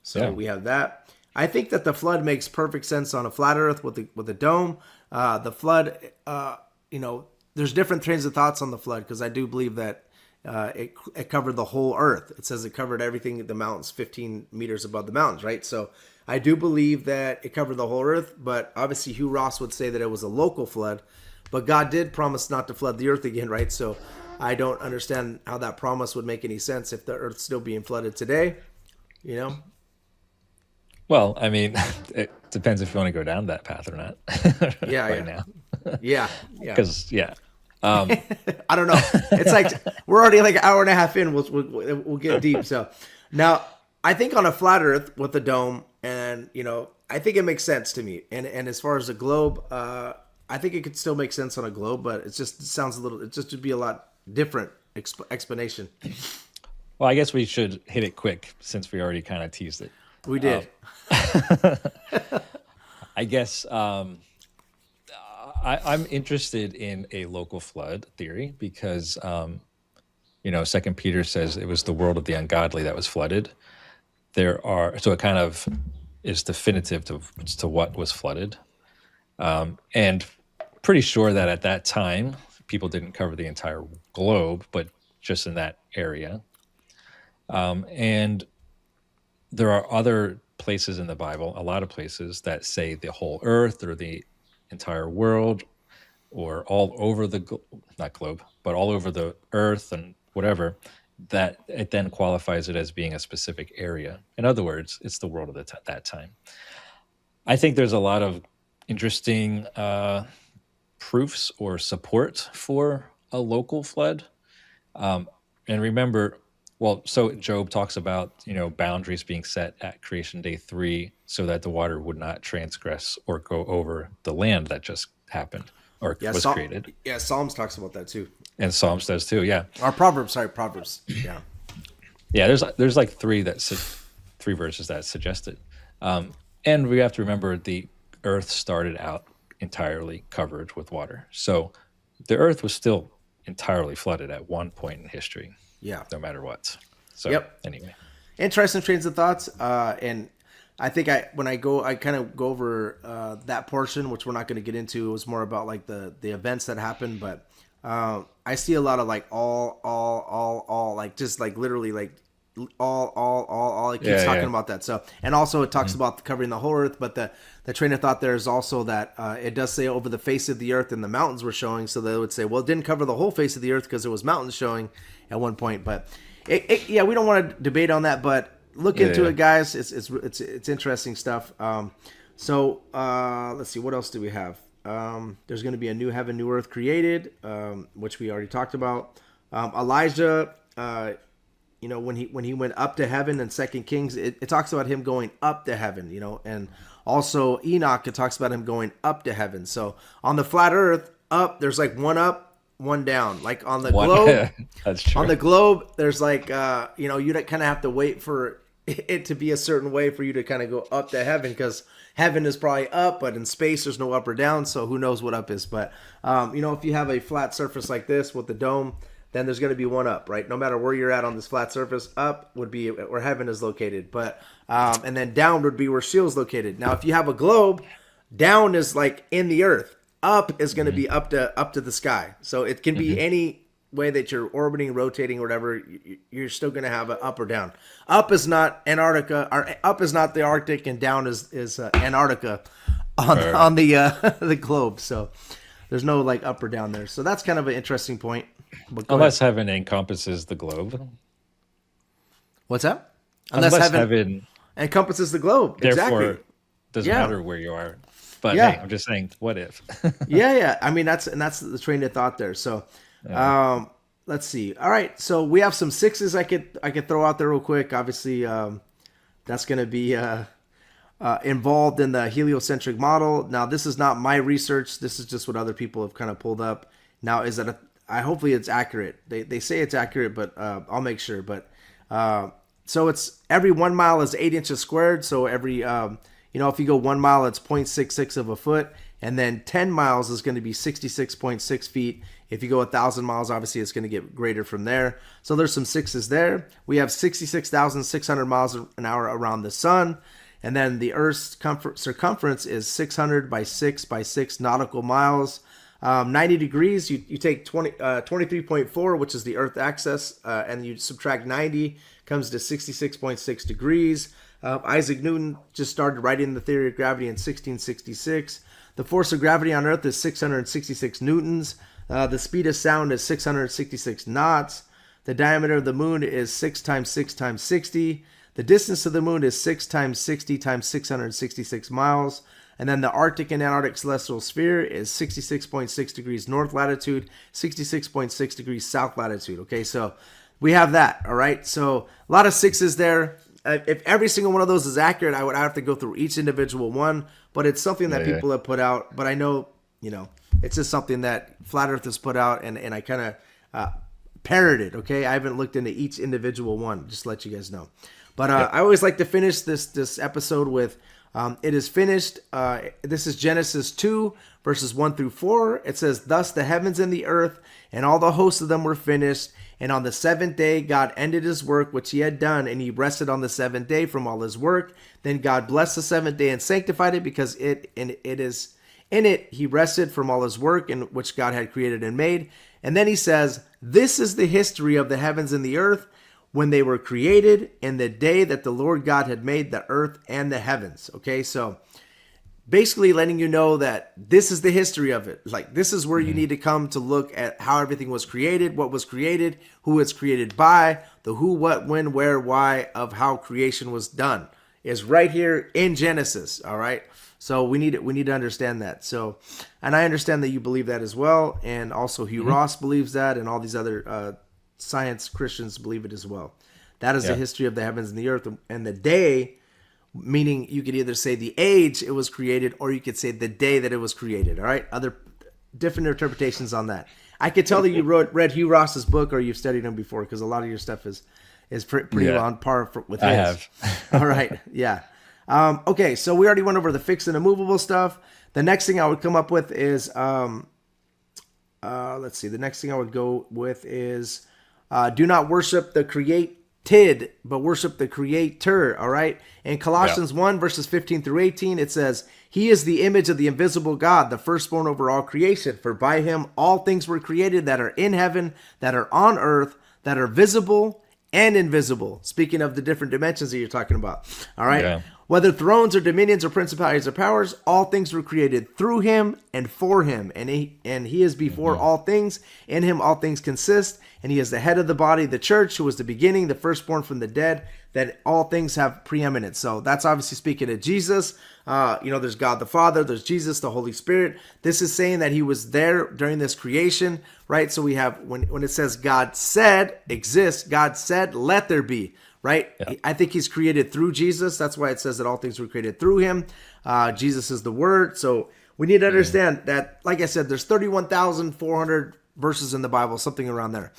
So we have that. I think that the flood makes perfect sense on a flat Earth with a dome. The flood, there's different trains of thoughts on the flood, because I do believe that it covered the whole Earth. It says it covered everything, the mountains 15 meters above the mountains, right? So I do believe that it covered the whole Earth, but obviously Hugh Ross would say that it was a local flood. But God did promise not to flood the earth again, right? So I don't understand how that promise would make any sense if the earth's still being flooded today, Well, I mean, it depends if you want to go down that path or not. Yeah, now. Yeah. Because I don't know. It's like we're already like an hour and a half in. We'll get deep. So now I think on a flat earth with a dome, and I think it makes sense to me. And as far as a globe, I think it could still make sense on a globe, but it sounds it just would be a lot different explanation. Well, I guess we should hit it quick since we already kind of teased it. We did. I guess I'm interested in a local flood theory because, Second Peter says it was the world of the ungodly that was flooded. So it kind of is definitive to what was flooded. And pretty sure that at that time, people didn't cover the entire globe, but just in that area. And there are other places in the Bible, a lot of places that say the whole earth or the entire world or all over not globe, but all over the earth and whatever, that it then qualifies it as being a specific area. In other words, it's the world of that time. I think there's a lot of interesting proofs or support for a local flood. And remember, so Job talks about, boundaries being set at creation day 3 so that the water would not transgress or go over the land that just happened or was created. Yeah, Psalms talks about that too. And Psalms does too, yeah. Or Proverbs. Yeah. Yeah, there's like three verses that suggest it. And we have to remember the earth started out entirely covered with water. So the earth was still entirely flooded at one point in history. Yeah. No matter what. So anyway. Interesting trains of thoughts. And I think when I kind of go over that portion, which we're not going to get into. It was more about like the events that happened. But I see a lot of like all, like just like literally like all it keeps talking about that. So, and also it talks about covering the whole earth, but the train of thought there is also that it does say over the face of the earth, and the mountains were showing. So they would say, well, it didn't cover the whole face of the earth because it was mountains showing at one point. But we don't want to debate on that, but look into it, guys. It's interesting stuff. So let's see, what else do we have? There's going to be a new heaven, new earth created, which we already talked about. Elijah, when he went up to heaven in 2 Kings, it talks about him going up to heaven, and also Enoch, it talks about him going up to heaven. So on the flat earth, there's like one up, one down. Like on the globe, that's true. On the globe, there's like, you kind of have to wait for it to be a certain way for you to kind of go up to heaven, because heaven is probably up, but in space there's no up or down, so who knows what up is. But if you have a flat surface like this with the dome, then there's going to be one up, right? No matter where you're at on this flat surface, up would be where heaven is located, but and then down would be where Sheol's located. Now if you have a globe, down is like in the earth, up is going to be up to the sky. So it can be any way that you're orbiting, rotating, or whatever. You're still going to have an up or down. Up is not Antarctica, or up is not the Arctic, and down is Antarctica on the globe. So There's no like up or down there. So that's kind of an interesting point. But go Unless ahead. heaven encompasses the globe. What's that? Unless heaven, encompasses the globe. therefore, Exactly. doesn't Yeah. matter where you are. But Yeah. hey, I'm just saying, what if? Yeah. I mean, that's the train of thought there. So, let's see. All right. So we have some sixes I could throw out there real quick. Obviously, that's going to be involved in the heliocentric model. Now, this is not my research. This is just what other people have kind of pulled up. Now, is that hopefully it's accurate. They say it's accurate, but I'll make sure. But so it's every 1 mile is 8 inches squared. So every if you go 1 mile, it's 0.66 of a foot, and then 10 miles is going to be 66.6 feet. If you go 1,000 miles, obviously it's going to get greater from there. So there's some sixes there. We have 66,600 miles an hour around the sun. And then the Earth's circumference is 600 by 6 by 6 nautical miles. 90 degrees, you take 23.4, which is the Earth axis, and you subtract 90, comes to 66.6 degrees. Isaac Newton just started writing the theory of gravity in 1666. The force of gravity on Earth is 666 newtons. The speed of sound is 666 knots. The diameter of the moon is 6 times 6 times 60. The distance to the moon is 6 times 60 times 666 miles. And then the Arctic and Antarctic celestial sphere is 66.6 degrees north latitude, 66.6 degrees south latitude. Okay, so we have that. All right, so a lot of sixes there. If every single one of those is accurate, I would have to go through each individual one. But it's something that people have put out. But I know, it's just something that Flat Earth has put out, and I kind of parroted. Okay, I haven't looked into each individual one. Just to let you guys know. But I always like to finish this episode with it is finished. This is Genesis 2, verses 1 through 4. It says, "Thus the heavens and the earth and all the hosts of them were finished. And on the seventh day, God ended his work which he had done, and he rested on the seventh day from all his work. Then God blessed the seventh day and sanctified it, because in it he rested from all his work in which God had created and made." And then he says, "This is the history of the heavens and the earth, when they were created, in the day that the Lord God had made the earth and the heavens." Okay, so basically letting you know that this is the history of it. Like, this is where you need to come to look at how everything was created, what was created, who it's created by, the who, what, when, where, why of how creation was done is right here in Genesis. All right, so we need to understand that. So, and I understand that you believe that as well, and also Hugh Ross believes that, and all these other science Christians believe it as well. That is the history of the heavens and the earth, and the day, meaning you could either say the age it was created, or you could say the day that it was created. All right, other different interpretations on that. I could tell that you read Hugh Ross's book, or you've studied him before, because a lot of your stuff is pretty on par with his. I have. All right, yeah. Okay, so we already went over the fixed and immovable stuff. The next thing I would come up with is let's see. The next thing I would go with is do not worship the created, but worship the creator. All right. In Colossians 1, verses 15 through 18, it says, "He is the image of the invisible God, the firstborn over all creation. For by him all things were created that are in heaven, that are on earth, that are visible and invisible." Speaking of the different dimensions that you're talking about. All right. Yeah. "Whether thrones or dominions or principalities or powers, all things were created through him and for him. And he is before all things. In him all things consist. And he is the head of the body, the church, who was the beginning, the firstborn from the dead, that all things have preeminence." So that's obviously speaking of Jesus. There's God the Father, there's Jesus, the Holy Spirit. This is saying that he was there during this creation, right? So we have, when it says God said, exists, God said, let there be. Right? Yeah. I think he's created through Jesus. That's why it says that all things were created through him. Jesus is the word. So we need to understand that, like I said, there's 31,400 verses in the Bible, something around there.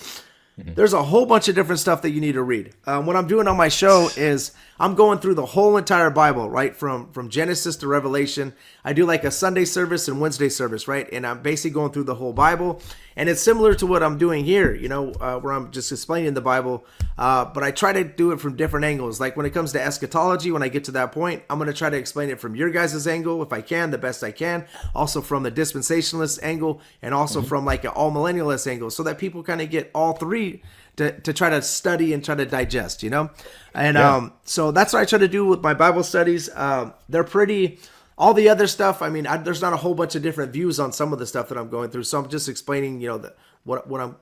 There's a whole bunch of different stuff that you need to read. What I'm doing on my show is I'm going through the whole entire Bible, right? From Genesis to Revelation. I do like a Sunday service and Wednesday service, right? And I'm basically going through the whole Bible. And it's similar to what I'm doing here, where I'm just explaining the Bible. But I try to do it from different angles. Like when it comes to eschatology, when I get to that point, I'm going to try to explain it from your guys' angle, if I can, the best I can. Also from the dispensationalist angle, and also from like an all millennialist angle, so that people kind of get all three to try to study and try to digest, And so that's what I try to do with my Bible studies. They're pretty all the other stuff, I mean, there's not a whole bunch of different views on some of the stuff that I'm going through. So I'm just explaining, what I'm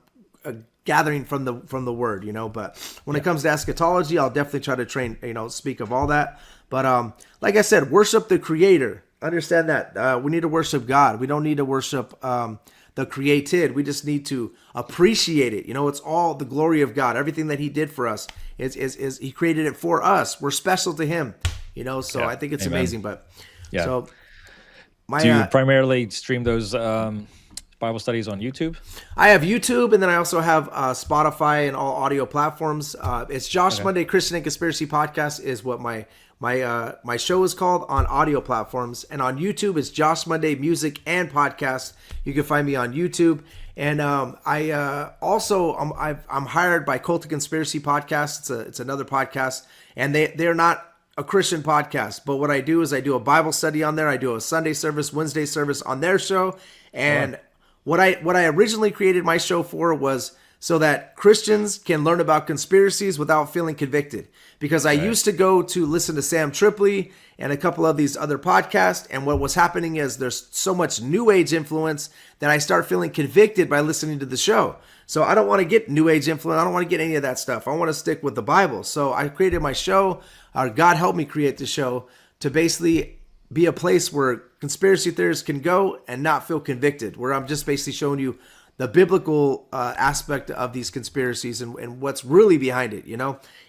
gathering from the word, But when it comes to eschatology, I'll definitely try to speak of all that. But like I said, worship the Creator. Understand that we need to worship God. We don't need to worship the created. We just need to appreciate it. It's all the glory of God. Everything that He did for us is He created it for us. We're special to Him. So I think it's amazing. But so do you primarily stream those Bible studies on YouTube? I have YouTube, and then I also have Spotify and all audio platforms. It's Josh Monday Christian and Conspiracy Podcast is what my show is called on audio platforms, and on YouTube it's Josh Monday Music and Podcast. You can find me on YouTube, and I'm hired by Cult of Conspiracy Podcast. It's another podcast, and they're not a Christian podcast, but what I do is I do a Bible study on there. I do a Sunday service, Wednesday service on their show, and what I originally created my show for was so that Christians can learn about conspiracies without feeling convicted. Because I used to go to listen to Sam Tripoli and a couple of these other podcasts, and what was happening is there's so much New Age influence that I start feeling convicted by listening to the show. So I don't want to get New Age influence. I don't want to get any of that stuff. I want to stick with the Bible. So I created my show, or God helped me create the show, to basically be a place where conspiracy theorists can go and not feel convicted, where I'm just basically showing you the biblical aspect of these conspiracies and what's really behind it,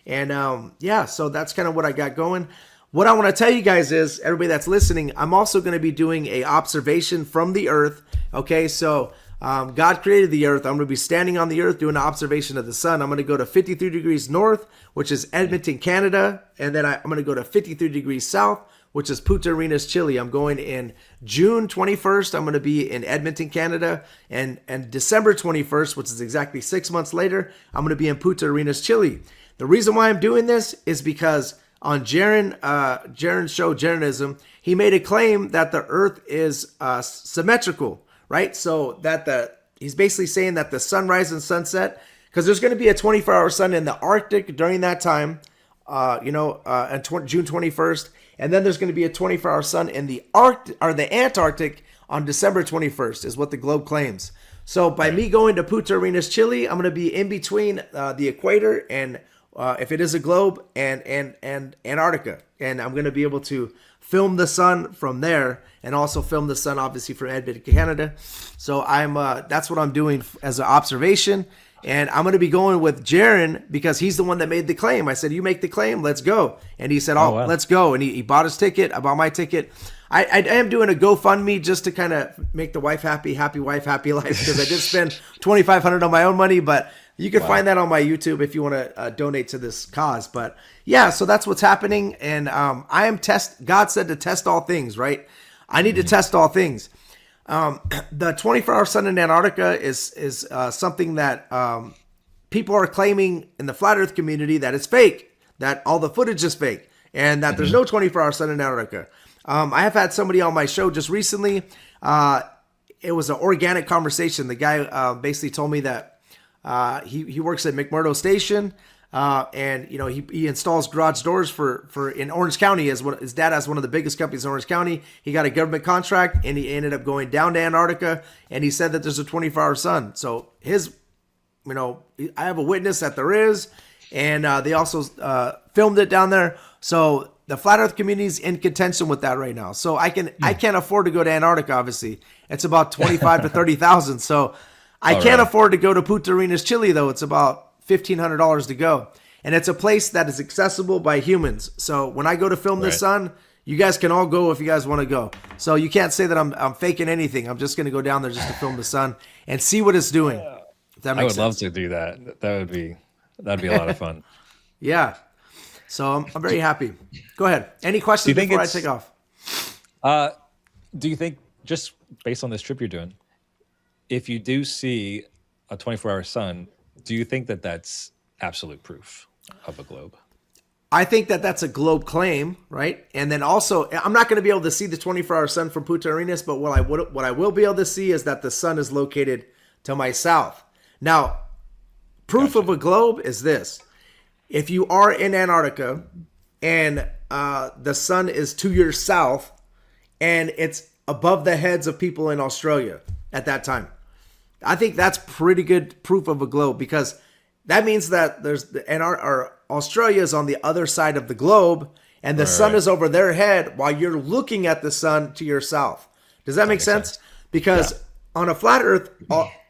And so that's kind of what I got going. What I want to tell you guys is, everybody that's listening, I'm also going to be doing a observation from the earth. Okay, so God created the earth. I'm going to be standing on the earth doing an observation of the sun. I'm going to go to 53 degrees north, which is Edmonton, Canada, and then I'm going to go to 53 degrees south, which is Punta Arenas, Chile. I'm going in June 21st. I'm going to be in Edmonton, Canada, and December 21st, which is exactly 6 months later, I'm going to be in Punta Arenas, Chile. The reason why I'm doing this is because on Jaron's show, Jaronism, he made a claim that the Earth is symmetrical, right? So that he's basically saying that the sunrise and sunset, because there's going to be a 24-hour sun in the Arctic during that time, on June 21st. And then there's going to be a 24-hour sun in the the Antarctic on December 21st, is what the globe claims. So by me going to Punta Arenas, Chile, I'm going to be in between the equator and, if it is a globe, and Antarctica. And I'm going to be able to film the sun from there, and also film the sun, obviously, from Edmonton, Canada. So that's what I'm doing as an observation. And I'm going to be going with Jaron because he's the one that made the claim. I said, you make the claim, let's go. And he said, wow. Let's go. And he bought his ticket. I bought my ticket. I am doing a GoFundMe just to kind of make the wife happy wife, happy life, because I did spend $2,500 on my own money. But you can find that on my YouTube if you want to donate to this cause. But yeah, so that's what's happening. And God said to test all things, right? I need to test all things. The 24-hour sun in Antarctica is something that people are claiming in the flat Earth community that it's fake, that all the footage is fake, and that there's no 24-hour sun in Antarctica. I have had somebody on my show just recently. It was an organic conversation. The guy basically told me that he works at McMurdo Station. And he installs garage doors for in Orange County. His dad has one of the biggest companies in Orange County. He got a government contract, and he ended up going down to Antarctica, and he said that there's a 24-hour sun. So I have a witness that there is, and they also filmed it down there. So the flat Earth community is in contention with that right now. So I can't afford to go to Antarctica. Obviously, it's about 25 to 30,000. So I can't afford to go to Punta Arenas, Chile, though. It's about $1,500 to go, and it's a place that is accessible by humans. So when I go to film the sun, you guys can all go if you guys want to go. So you can't say that I'm faking anything. I'm just going to go down there just to film the sun and see what it's doing. If that makes sense. I would love to do that. That'd be a lot of fun. Yeah. So I'm very happy. Go ahead. Any questions before I take off? Do you think, just based on this trip you're doing, if you do see a 24-hour sun, do you think that that's absolute proof of a globe? I think that that's a globe claim, right? And then also, I'm not going to be able to see the 24-hour sun from Punta Arenas, but what I will be able to see is that the sun is located to my south. Now, proof of a globe is this. If you are in Antarctica and the sun is to your south, and it's above the heads of people in Australia at that time. I think that's pretty good proof of a globe, because that means that Australia is on the other side of the globe, and the sun is over their head while you're looking at the sun to your south. Does that make sense? Because on a flat Earth,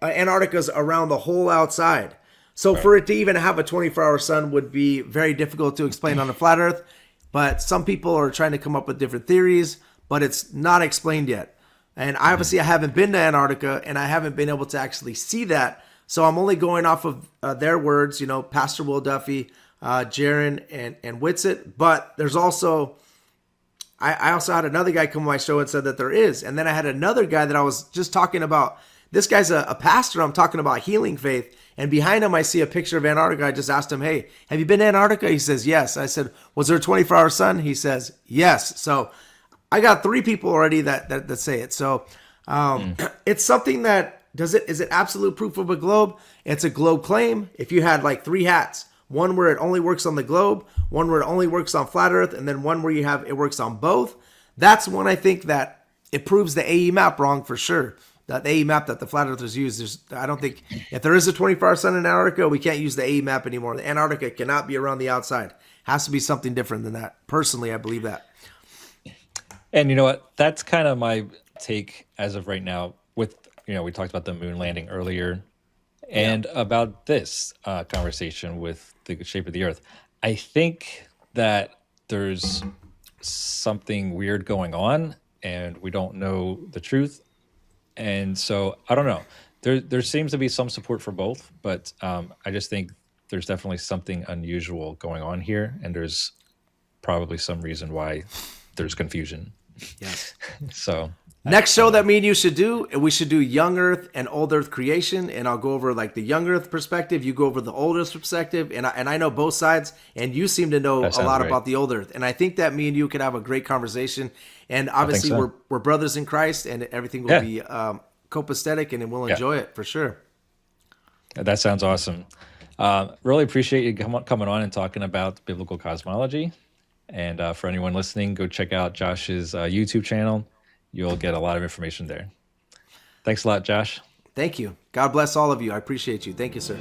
Antarctica's around the whole outside. So for it to even have a 24-hour sun would be very difficult to explain on a flat Earth. But some people are trying to come up with different theories, but it's not explained yet. And obviously I haven't been to Antarctica, and I haven't been able to actually see that. So I'm only going off of their words, Pastor Will Duffy, Jaron, and Whitsitt. But there's also, I also had another guy come on my show and said that there is. And then I had another guy that I was just talking about. This guy's a pastor. I'm talking about healing faith. And behind him, I see a picture of Antarctica. I just asked him, hey, have you been to Antarctica? He says, yes. I said, was there a 24-hour sun? He says, yes. So I got 3 people already that say it. So it's something that, is it absolute proof of a globe? It's a globe claim. If you had like 3 hats, one where it only works on the globe, one where it only works on flat Earth, and then one where it works on both, that's when I think that it proves the AE map wrong for sure. That AE map that the flat earthers use, I don't think, if there is a 24-hour sun in Antarctica, we can't use the AE map anymore. The Antarctica cannot be around the outside. Has to be something different than that. Personally, I believe that. And you know what? That's kind of my take as of right now. With we talked about the moon landing earlier, and about this conversation with the shape of the Earth. I think that there's something weird going on, and we don't know the truth. And so I don't know. There seems to be some support for both, but I just think there's definitely something unusual going on here, and there's probably some reason why there's confusion. Yes. So next show that me and you should do, we should do young Earth and old Earth creation, and I'll go over like the young Earth perspective. You go over the old Earth perspective, and I know both sides, and you seem to know a lot about the old Earth. And I think that me and you could have a great conversation. And obviously we're brothers in Christ, and everything will be copacetic, and we'll enjoy it for sure. That sounds awesome. Really appreciate you coming on and talking about biblical cosmology. And for anyone listening, go check out Josh's YouTube channel. You'll get a lot of information there. Thanks a lot, Josh. Thank you. God bless all of you. I appreciate you. Thank you, sir.